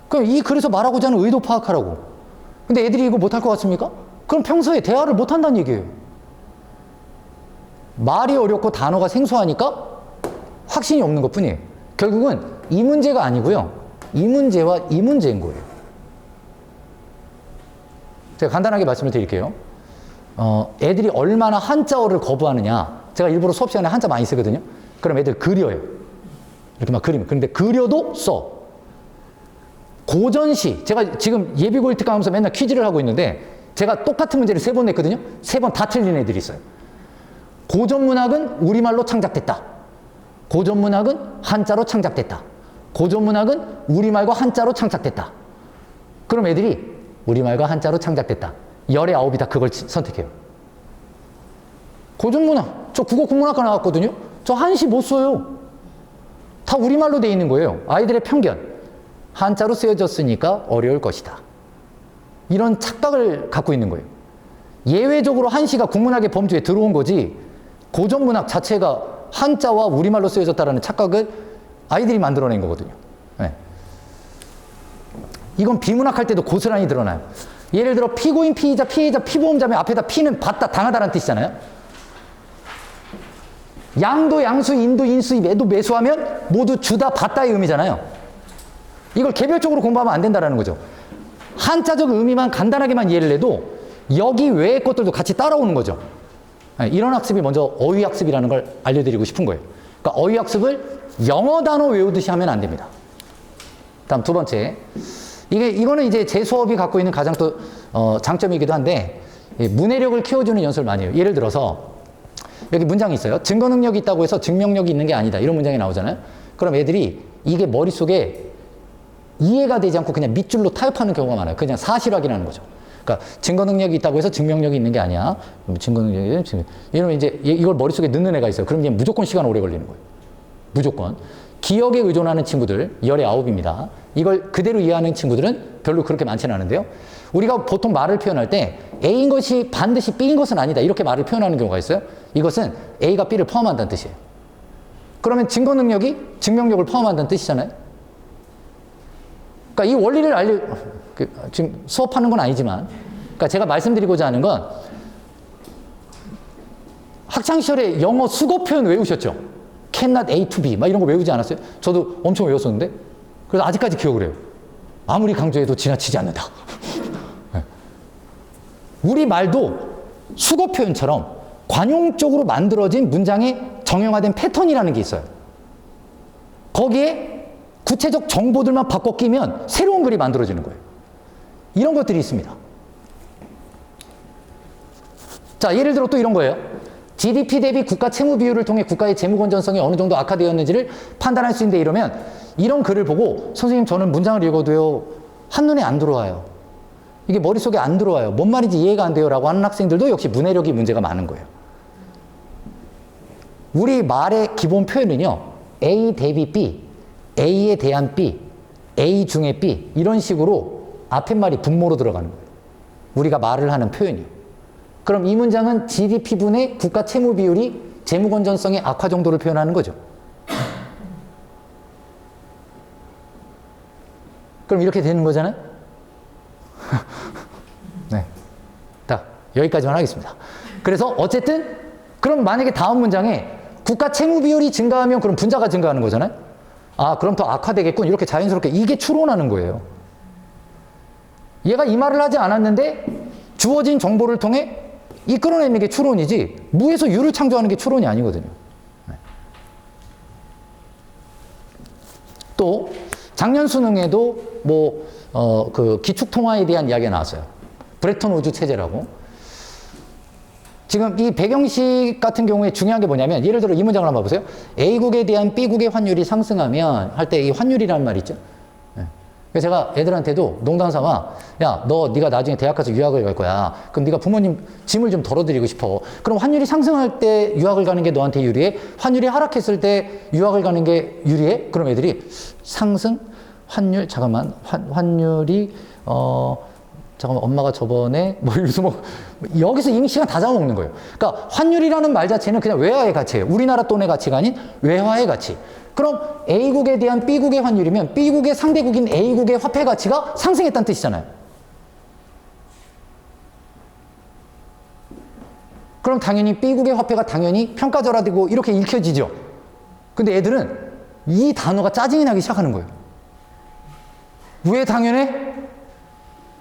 그럼 그래서 말하고자 하는 의도 파악하라고. 근데 애들이 이거 못할 것 같습니까? 그럼 평소에 대화를 못한다는 얘기예요. 말이 어렵고 단어가 생소하니까 확신이 없는 것 뿐이에요. 결국은 이 문제가 아니고요. 이 문제와 이 문제인 거예요. 제가 간단하게 말씀을 드릴게요. 애들이 얼마나 한자어를 거부하느냐. 제가 일부러 수업 시간에 한자 많이 쓰거든요. 그럼 애들 그려요. 이렇게 막 그리면. 그런데 그려도 써. 고전시. 제가 지금 예비고 1특강 하면서 맨날 퀴즈를 하고 있는데 제가 똑같은 문제를 3번 냈거든요. 3번 다 틀린 애들이 있어요. 고전문학은 우리말로 창작됐다. 고전문학은 한자로 창작됐다. 고전문학은 우리말과 한자로 창작됐다. 그럼 애들이 우리말과 한자로 창작됐다. 10의 9이 다 그걸 선택해요. 고전문학, 저 국어 국문학과 나왔거든요. 저 한시 못 써요. 다 우리말로 돼 있는 거예요. 아이들의 편견. 한자로 쓰여졌으니까 어려울 것이다. 이런 착각을 갖고 있는 거예요. 예외적으로 한시가 국문학의 범주에 들어온 거지, 고전문학 자체가 한자와 우리말로 쓰여졌다라는 착각을 아이들이 만들어낸 거거든요. 네. 이건 비문학 할 때도 고스란히 드러나요. 예를 들어 피고인, 피의자, 피해자, 피보험자면 앞에다 피는 받다, 당하다라는 뜻이잖아요. 양도, 양수, 인도, 인수, 매도, 매수하면 모두 주다, 받다의 의미잖아요. 이걸 개별적으로 공부하면 안 된다라는 거죠. 한자적 의미만 간단하게만 이해를 해도 여기 외의 것들도 같이 따라오는 거죠. 이런 학습이 먼저 어휘학습이라는 걸 알려드리고 싶은 거예요. 그러니까 어휘학습을 영어 단어 외우듯이 하면 안 됩니다. 다음 2번째. 이거는 이제 제 수업이 갖고 있는 가장 또 장점이기도 한데, 문해력을 키워주는 연습을 많이 해요. 예를 들어서 여기 문장이 있어요. 증거 능력이 있다고 해서 증명력이 있는 게 아니다. 이런 문장이 나오잖아요. 그럼 애들이 이게 머릿속에 이해가 되지 않고 그냥 밑줄로 타협하는 경우가 많아요. 그냥 사실 확인하는 거죠. 그러니까 증거 능력이 있다고 해서 증명력이 있는 게 아니야. 증거 능력이 이러면 이제 이걸 머릿속에 넣는 애가 있어요. 그럼 이제 무조건 시간 오래 걸리는 거예요. 무조건. 기억에 의존하는 친구들 10의 9입니다. 이걸 그대로 이해하는 친구들은 별로 그렇게 많지는 않은데요. 우리가 보통 말을 표현할 때 A인 것이 반드시 B인 것은 아니다. 이렇게 말을 표현하는 경우가 있어요. 이것은 A가 B를 포함한다는 뜻이에요. 그러면 증거 능력이 증명력을 포함한다는 뜻이잖아요. 그러니까 이 원리를 지금 수업하는 건 아니지만, 그러니까 제가 말씀드리고자 하는 건, 학창시절에 영어 수거 표현 외우셨죠? cannot A to B, 막 이런 거 외우지 않았어요? 저도 엄청 외웠었는데, 그래서 아직까지 기억을 해요. 아무리 강조해도 지나치지 않는다. 우리 말도 수거 표현처럼 관용적으로 만들어진 문장의 정형화된 패턴이라는 게 있어요. 거기에 구체적 정보들만 바꿔 끼면 새로운 글이 만들어지는 거예요. 이런 것들이 있습니다. 자, 예를 들어 또 이런 거예요. GDP 대비 국가 채무 비율을 통해 국가의 재무 건전성이 어느 정도 악화되었는지를 판단할 수 있는데 이러면 이런 글을 보고 선생님 저는 문장을 읽어도요 한눈에 안 들어와요. 이게 머릿속에 안 들어와요. 뭔 말인지 이해가 안 돼요 라고 하는 학생들도 역시 문해력이 문제가 많은 거예요. 우리 말의 기본 표현은요. A 대비 B, A에 대한 B, A 중에 B 이런 식으로 앞에 말이 분모로 들어가는 거예요. 우리가 말을 하는 표현이요. 그럼 이 문장은 GDP분의 국가 채무 비율이 재무 건전성의 악화 정도를 표현하는 거죠. 그럼 이렇게 되는 거잖아요? 네. 자, 여기까지만 하겠습니다. 그래서 어쨌든 그럼 만약에 다음 문장에 국가 채무 비율이 증가하면 그럼 분자가 증가하는 거잖아요? 아, 그럼 더 악화되겠군. 이렇게 자연스럽게 이게 추론하는 거예요. 얘가 이 말을 하지 않았는데 주어진 정보를 통해 이끌어내는 게 추론이지 무에서 유를 창조하는 게 추론이 아니거든요. 또 작년 수능에도 그 기축통화에 대한 이야기가 나왔어요. 브레턴 우즈 체제라고. 지금 이 배경식 같은 경우에 중요한 게 뭐냐면 예를 들어 이 문장을 한번 봐보세요. A국에 대한 B국의 환율이 상승하면 할 때 이 환율이라는 말이 있죠. 그래서 제가 애들한테도 농담삼아 야, 네가 나중에 대학 가서 유학을 갈 거야. 그럼 네가 부모님 짐을 좀 덜어드리고 싶어. 그럼 환율이 상승할 때 유학을 가는 게 너한테 유리해? 환율이 하락했을 때 유학을 가는 게 유리해? 그럼 애들이 상승? 환율? 잠깐만. 환율이 잠깐만 엄마가 저번에 여기서 이미 시간 다 잡아먹는 거예요. 그러니까 환율이라는 말 자체는 그냥 외화의 가치예요. 우리나라 돈의 가치가 아닌 외화의 가치. 그럼 A국에 대한 B국의 환율이면 B국의 상대국인 A국의 화폐 가치가 상승했다는 뜻이잖아요. 그럼 당연히 B국의 화폐가 당연히 평가절하되고 이렇게 읽혀지죠. 근데 애들은 이 단어가 짜증이 나기 시작하는 거예요. 왜 당연해?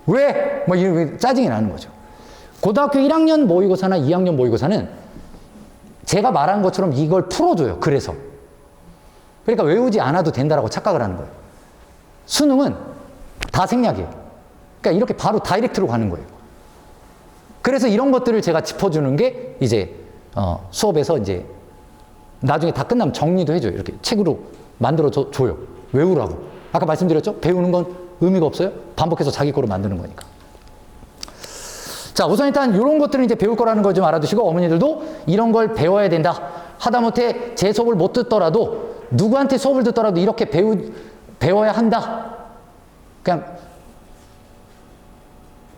왜? 이런 짜증이 나는 거죠. 고등학교 1학년 모의고사나 2학년 모의고사는 제가 말한 것처럼 이걸 풀어줘요. 그래서. 그러니까 외우지 않아도 된다라고 착각을 하는 거예요. 수능은 다 생략이에요. 그러니까 이렇게 바로 다이렉트로 가는 거예요. 그래서 이런 것들을 제가 짚어주는 게 이제 수업에서 이제 나중에 다 끝나면 정리도 해줘요. 이렇게 책으로 만들어 줘요. 외우라고. 아까 말씀드렸죠? 배우는 건 의미가 없어요. 반복해서 자기 거로 만드는 거니까. 자, 우선 일단 이런 것들을 이제 배울 거라는 걸 좀 알아두시고 어머니들도 이런 걸 배워야 된다. 하다못해 제 수업을 못 듣더라도 누구한테 수업을 듣더라도 이렇게 배워야 한다. 그냥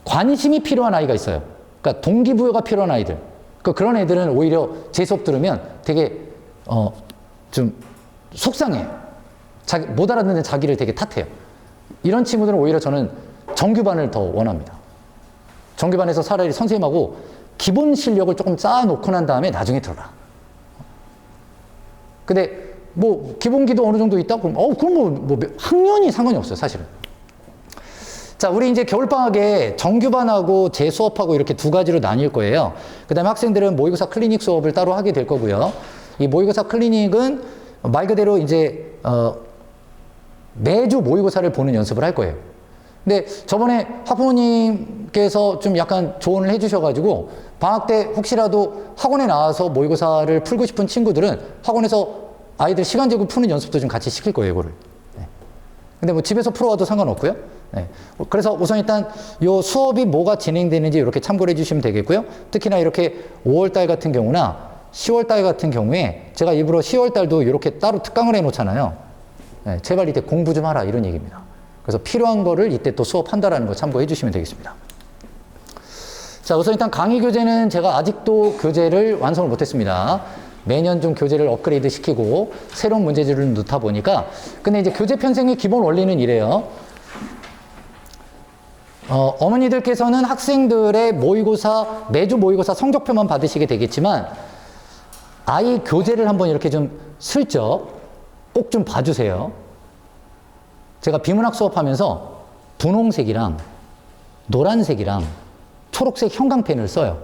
관심이 필요한 아이가 있어요. 그러니까 동기부여가 필요한 아이들. 그런 애들은 오히려 제 수업 들으면 되게 좀 속상해요. 못 알아듣는 자기를 되게 탓해요. 이런 친구들은 오히려 저는 정규반을 더 원합니다. 정규반에서 차라리 선생님하고 기본 실력을 조금 쌓아놓고 난 다음에 나중에 들어라. 근데 기본기도 어느 정도 있다? 그럼 학년이 상관이 없어요, 사실은. 자, 우리 이제 겨울방학에 정규반하고 재수업하고 이렇게 두 가지로 나뉠 거예요. 그 다음에 학생들은 모의고사 클리닉 수업을 따로 하게 될 거고요. 이 모의고사 클리닉은 말 그대로 이제, 매주 모의고사를 보는 연습을 할 거예요. 근데 저번에 학부모님께서 좀 약간 조언을 해주셔가지고 방학 때 혹시라도 학원에 나와서 모의고사를 풀고 싶은 친구들은 학원에서 아이들 시간 제고 푸는 연습도 좀 같이 시킬 거예요, 이거를. 네. 근데 집에서 풀어와도 상관없고요. 네. 그래서 우선 일단 요 수업이 뭐가 진행되는지 이렇게 참고를 해주시면 되겠고요. 특히나 이렇게 5월달 같은 경우나 10월달 같은 경우에 제가 일부러 10월달도 이렇게 따로 특강을 해놓잖아요. 네. 제발 이때 공부 좀 하라, 이런 얘기입니다. 그래서 필요한 거를 이때 또 수업한다라는 거 참고해 주시면 되겠습니다. 자, 우선 일단 강의 교재는 제가 아직도 교재를 완성을 못했습니다. 매년 좀 교재를 업그레이드 시키고 새로운 문제집을 넣다 보니까. 근데 이제 교재 편성의 기본 원리는 이래요. 어머니들께서는 학생들의 모의고사, 매주 모의고사 성적표만 받으시게 되겠지만 아이 교재를 한번 이렇게 좀 슬쩍 꼭 좀 봐주세요. 제가 비문학 수업하면서 분홍색이랑 노란색이랑 초록색 형광펜을 써요.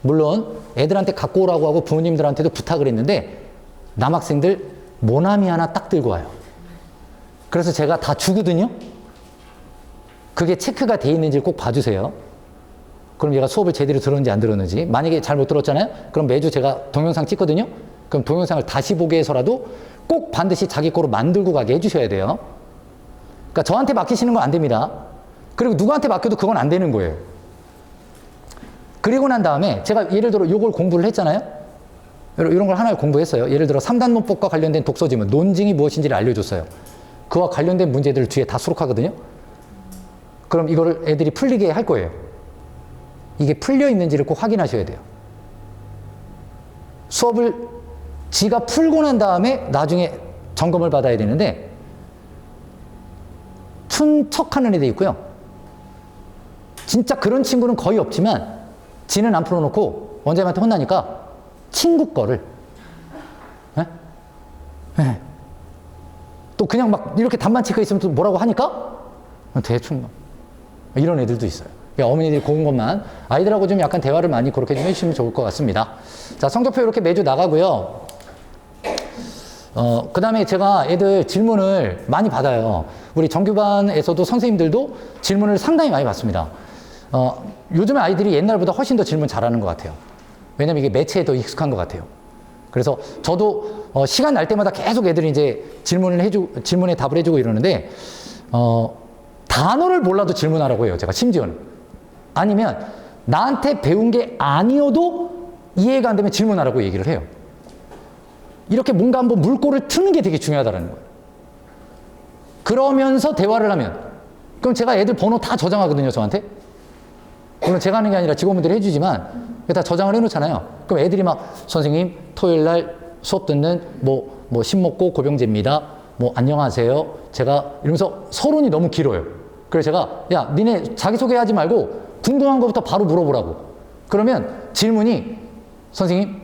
물론 애들한테 갖고 오라고 하고 부모님들한테도 부탁을 했는데 남학생들 모나미 하나 딱 들고 와요. 그래서 제가 다 주거든요. 그게 체크가 돼 있는지 꼭 봐주세요. 그럼 얘가 수업을 제대로 들었는지 안 들었는지. 만약에 잘 못 들었잖아요? 그럼 매주 제가 동영상 찍거든요? 그럼 동영상을 다시 보게 해서라도 꼭 반드시 자기 거로 만들고 가게 해주셔야 돼요. 그러니까 저한테 맡기시는 건 안 됩니다. 그리고 누구한테 맡겨도 그건 안 되는 거예요. 그리고 난 다음에 제가 예를 들어 요걸 공부를 했잖아요? 이런 걸 하나 공부했어요. 예를 들어 3단 문법과 관련된 독서지문, 논증이 무엇인지를 알려줬어요. 그와 관련된 문제들을 뒤에 다 수록하거든요? 그럼 이거를 애들이 풀리게 할 거예요. 이게 풀려 있는지를 꼭 확인하셔야 돼요. 수업을 지가 풀고 난 다음에 나중에 점검을 받아야 되는데 푼 척하는 애도 있고요. 진짜 그런 친구는 거의 없지만 지는 안 풀어놓고 원장님한테 혼나니까 친구 거를 또 그냥 막 이렇게 답만 체크해 있으면 또 뭐라고 하니까 대충 이런 애들도 있어요. 어머니들이 고운 것만 아이들하고 좀 약간 대화를 많이 그렇게 좀 해주시면 좋을 것 같습니다. 자, 성적표 이렇게 매주 나가고요. 그 다음에 제가 애들 질문을 많이 받아요. 우리 정규반에서도 선생님들도 질문을 상당히 많이 받습니다. 요즘에 아이들이 옛날보다 훨씬 더 질문 잘하는 것 같아요. 왜냐면 이게 매체에 더 익숙한 것 같아요. 그래서 저도 시간 날 때마다 계속 애들이 이제 질문에 답을 해주고 이러는데, 단어를 몰라도 질문하라고 해요. 제가 심지어는. 아니면 나한테 배운 게 아니어도 이해가 안 되면 질문하라고 얘기를 해요. 이렇게 뭔가 한번 물꼬를 트는 게 되게 중요하다는 거예요. 그러면서 대화를 하면, 그럼 제가 애들 번호 다 저장하거든요, 저한테. 물론 제가 하는 게 아니라 직원분들이 해주지만 다 저장을 해놓잖아요. 그럼 애들이 막 선생님 토요일 날 수업 듣는 뭐 신목고 고병재입니다. 뭐 안녕하세요. 제가 이러면서 서론이 너무 길어요. 그래서 제가 야 니네 자기소개하지 말고 궁금한 것부터 바로 물어보라고. 그러면 질문이 선생님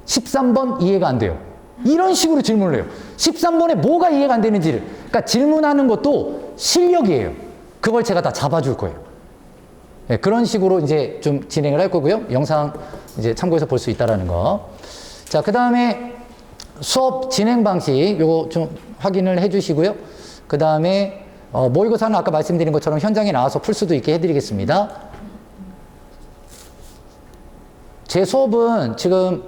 13번 이해가 안 돼요. 이런 식으로 질문을 해요. 13번에 뭐가 이해가 안 되는지를. 그러니까 질문하는 것도 실력이에요. 그걸 제가 다 잡아줄 거예요. 네, 그런 식으로 이제 좀 진행을 할 거고요. 영상 이제 참고해서 볼 수 있다라는 거. 자, 그 다음에 수업 진행 방식 요거 좀 확인을 해 주시고요. 그 다음에 모의고사는 아까 말씀드린 것처럼 현장에 나와서 풀 수도 있게 해드리겠습니다. 제 수업은 지금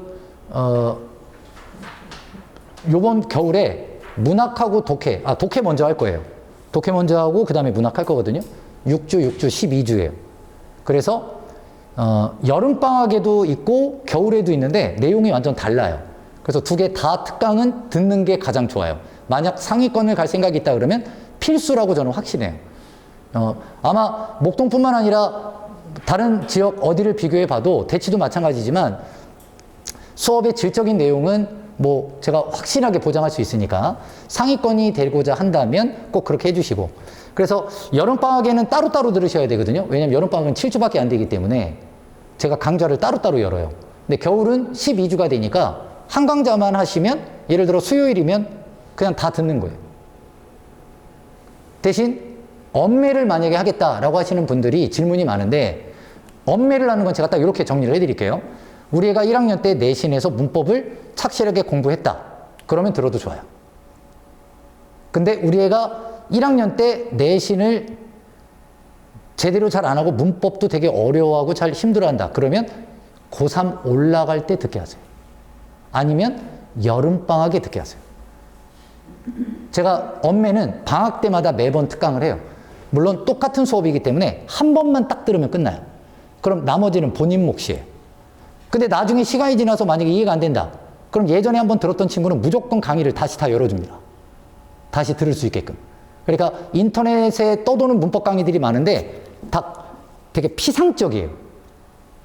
요번 겨울에 문학하고 독해, 독해 먼저 할 거예요. 독해 먼저 하고 그 다음에 문학 할 거거든요. 6주, 12주예요. 그래서 여름방학에도 있고 겨울에도 있는데 내용이 완전 달라요. 그래서 두 개 다 특강은 듣는 게 가장 좋아요. 만약 상위권을 갈 생각이 있다 그러면 필수라고 저는 확신해요. 아마 목동뿐만 아니라 다른 지역 어디를 비교해 봐도 대치도 마찬가지지만 수업의 질적인 내용은 뭐 제가 확실하게 보장할 수 있으니까 상위권이 되고자 한다면 꼭 그렇게 해주시고, 그래서 여름방학에는 따로따로 들으셔야 되거든요. 왜냐면 여름방학은 7주밖에 안 되기 때문에 제가 강좌를 따로따로 열어요. 근데 겨울은 12주가 되니까 한 강좌만 하시면 예를 들어 수요일이면 그냥 다 듣는 거예요. 대신 엄매를 만약에 하겠다라고 하시는 분들이 질문이 많은데, 엄매를 하는 건 제가 딱 이렇게 정리를 해드릴게요. 우리 애가 1학년 때 내신에서 문법을 착실하게 공부했다. 그러면 들어도 좋아요. 근데 우리 애가 1학년 때 내신을 제대로 잘 안 하고 문법도 되게 어려워하고 잘 힘들어한다. 그러면 고3 올라갈 때 듣게 하세요. 아니면 여름방학에 듣게 하세요. 제가 엄매는 방학 때마다 매번 특강을 해요. 물론 똑같은 수업이기 때문에 한 번만 딱 들으면 끝나요. 그럼 나머지는 본인 몫이에요. 근데 나중에 시간이 지나서 만약에 이해가 안 된다. 그럼 예전에 한번 들었던 친구는 무조건 강의를 다시 다 열어줍니다. 다시 들을 수 있게끔. 그러니까 인터넷에 떠도는 문법 강의들이 많은데 다 되게 피상적이에요.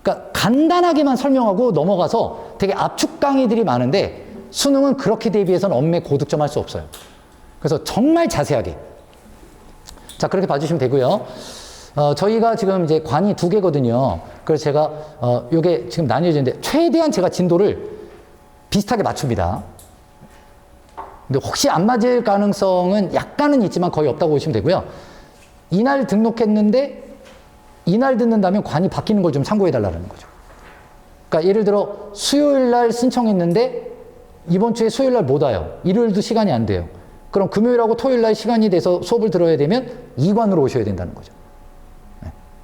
그러니까 간단하게만 설명하고 넘어가서 되게 압축 강의들이 많은데 수능은 그렇게 대비해서는 엄매 고득점 할 수 없어요. 그래서 정말 자세하게. 자, 그렇게 봐주시면 되고요. 저희가 지금 이제 관이 2개거든요. 그래서 제가, 요게 지금 나뉘어지는데, 최대한 제가 진도를 비슷하게 맞춥니다. 근데 혹시 안 맞을 가능성은 약간은 있지만 거의 없다고 보시면 되고요. 이날 등록했는데, 이날 듣는다면 관이 바뀌는 걸 좀 참고해달라는 거죠. 그러니까 예를 들어, 수요일 날 신청했는데, 이번 주에 수요일 날 못 와요. 일요일도 시간이 안 돼요. 그럼 금요일하고 토요일 날 시간이 돼서 수업을 들어야 되면 2관으로 오셔야 된다는 거죠.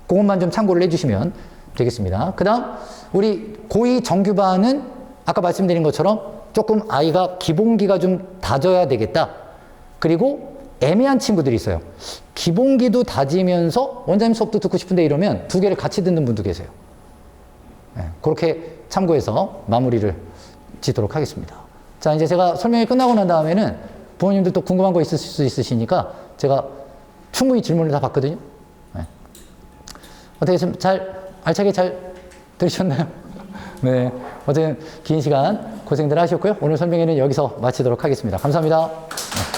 그것만 좀 참고를 해주시면 되겠습니다. 그 다음, 우리 고2 정규반은 아까 말씀드린 것처럼 조금 아이가 기본기가 좀 다져야 되겠다. 그리고 애매한 친구들이 있어요. 기본기도 다지면서 원장님 수업도 듣고 싶은데 이러면 두 개를 같이 듣는 분도 계세요. 네, 그렇게 참고해서 마무리를 짓도록 하겠습니다. 자, 이제 제가 설명이 끝나고 난 다음에는 부모님들 또 궁금한 거 있을 수 있으시니까 제가 충분히 질문을 다 받거든요. 네. 어떻게 좀 알차게 잘 들으셨나요? 네. 어쨌든 긴 시간 고생들 하셨고요. 오늘 설명회는 여기서 마치도록 하겠습니다. 감사합니다. 네.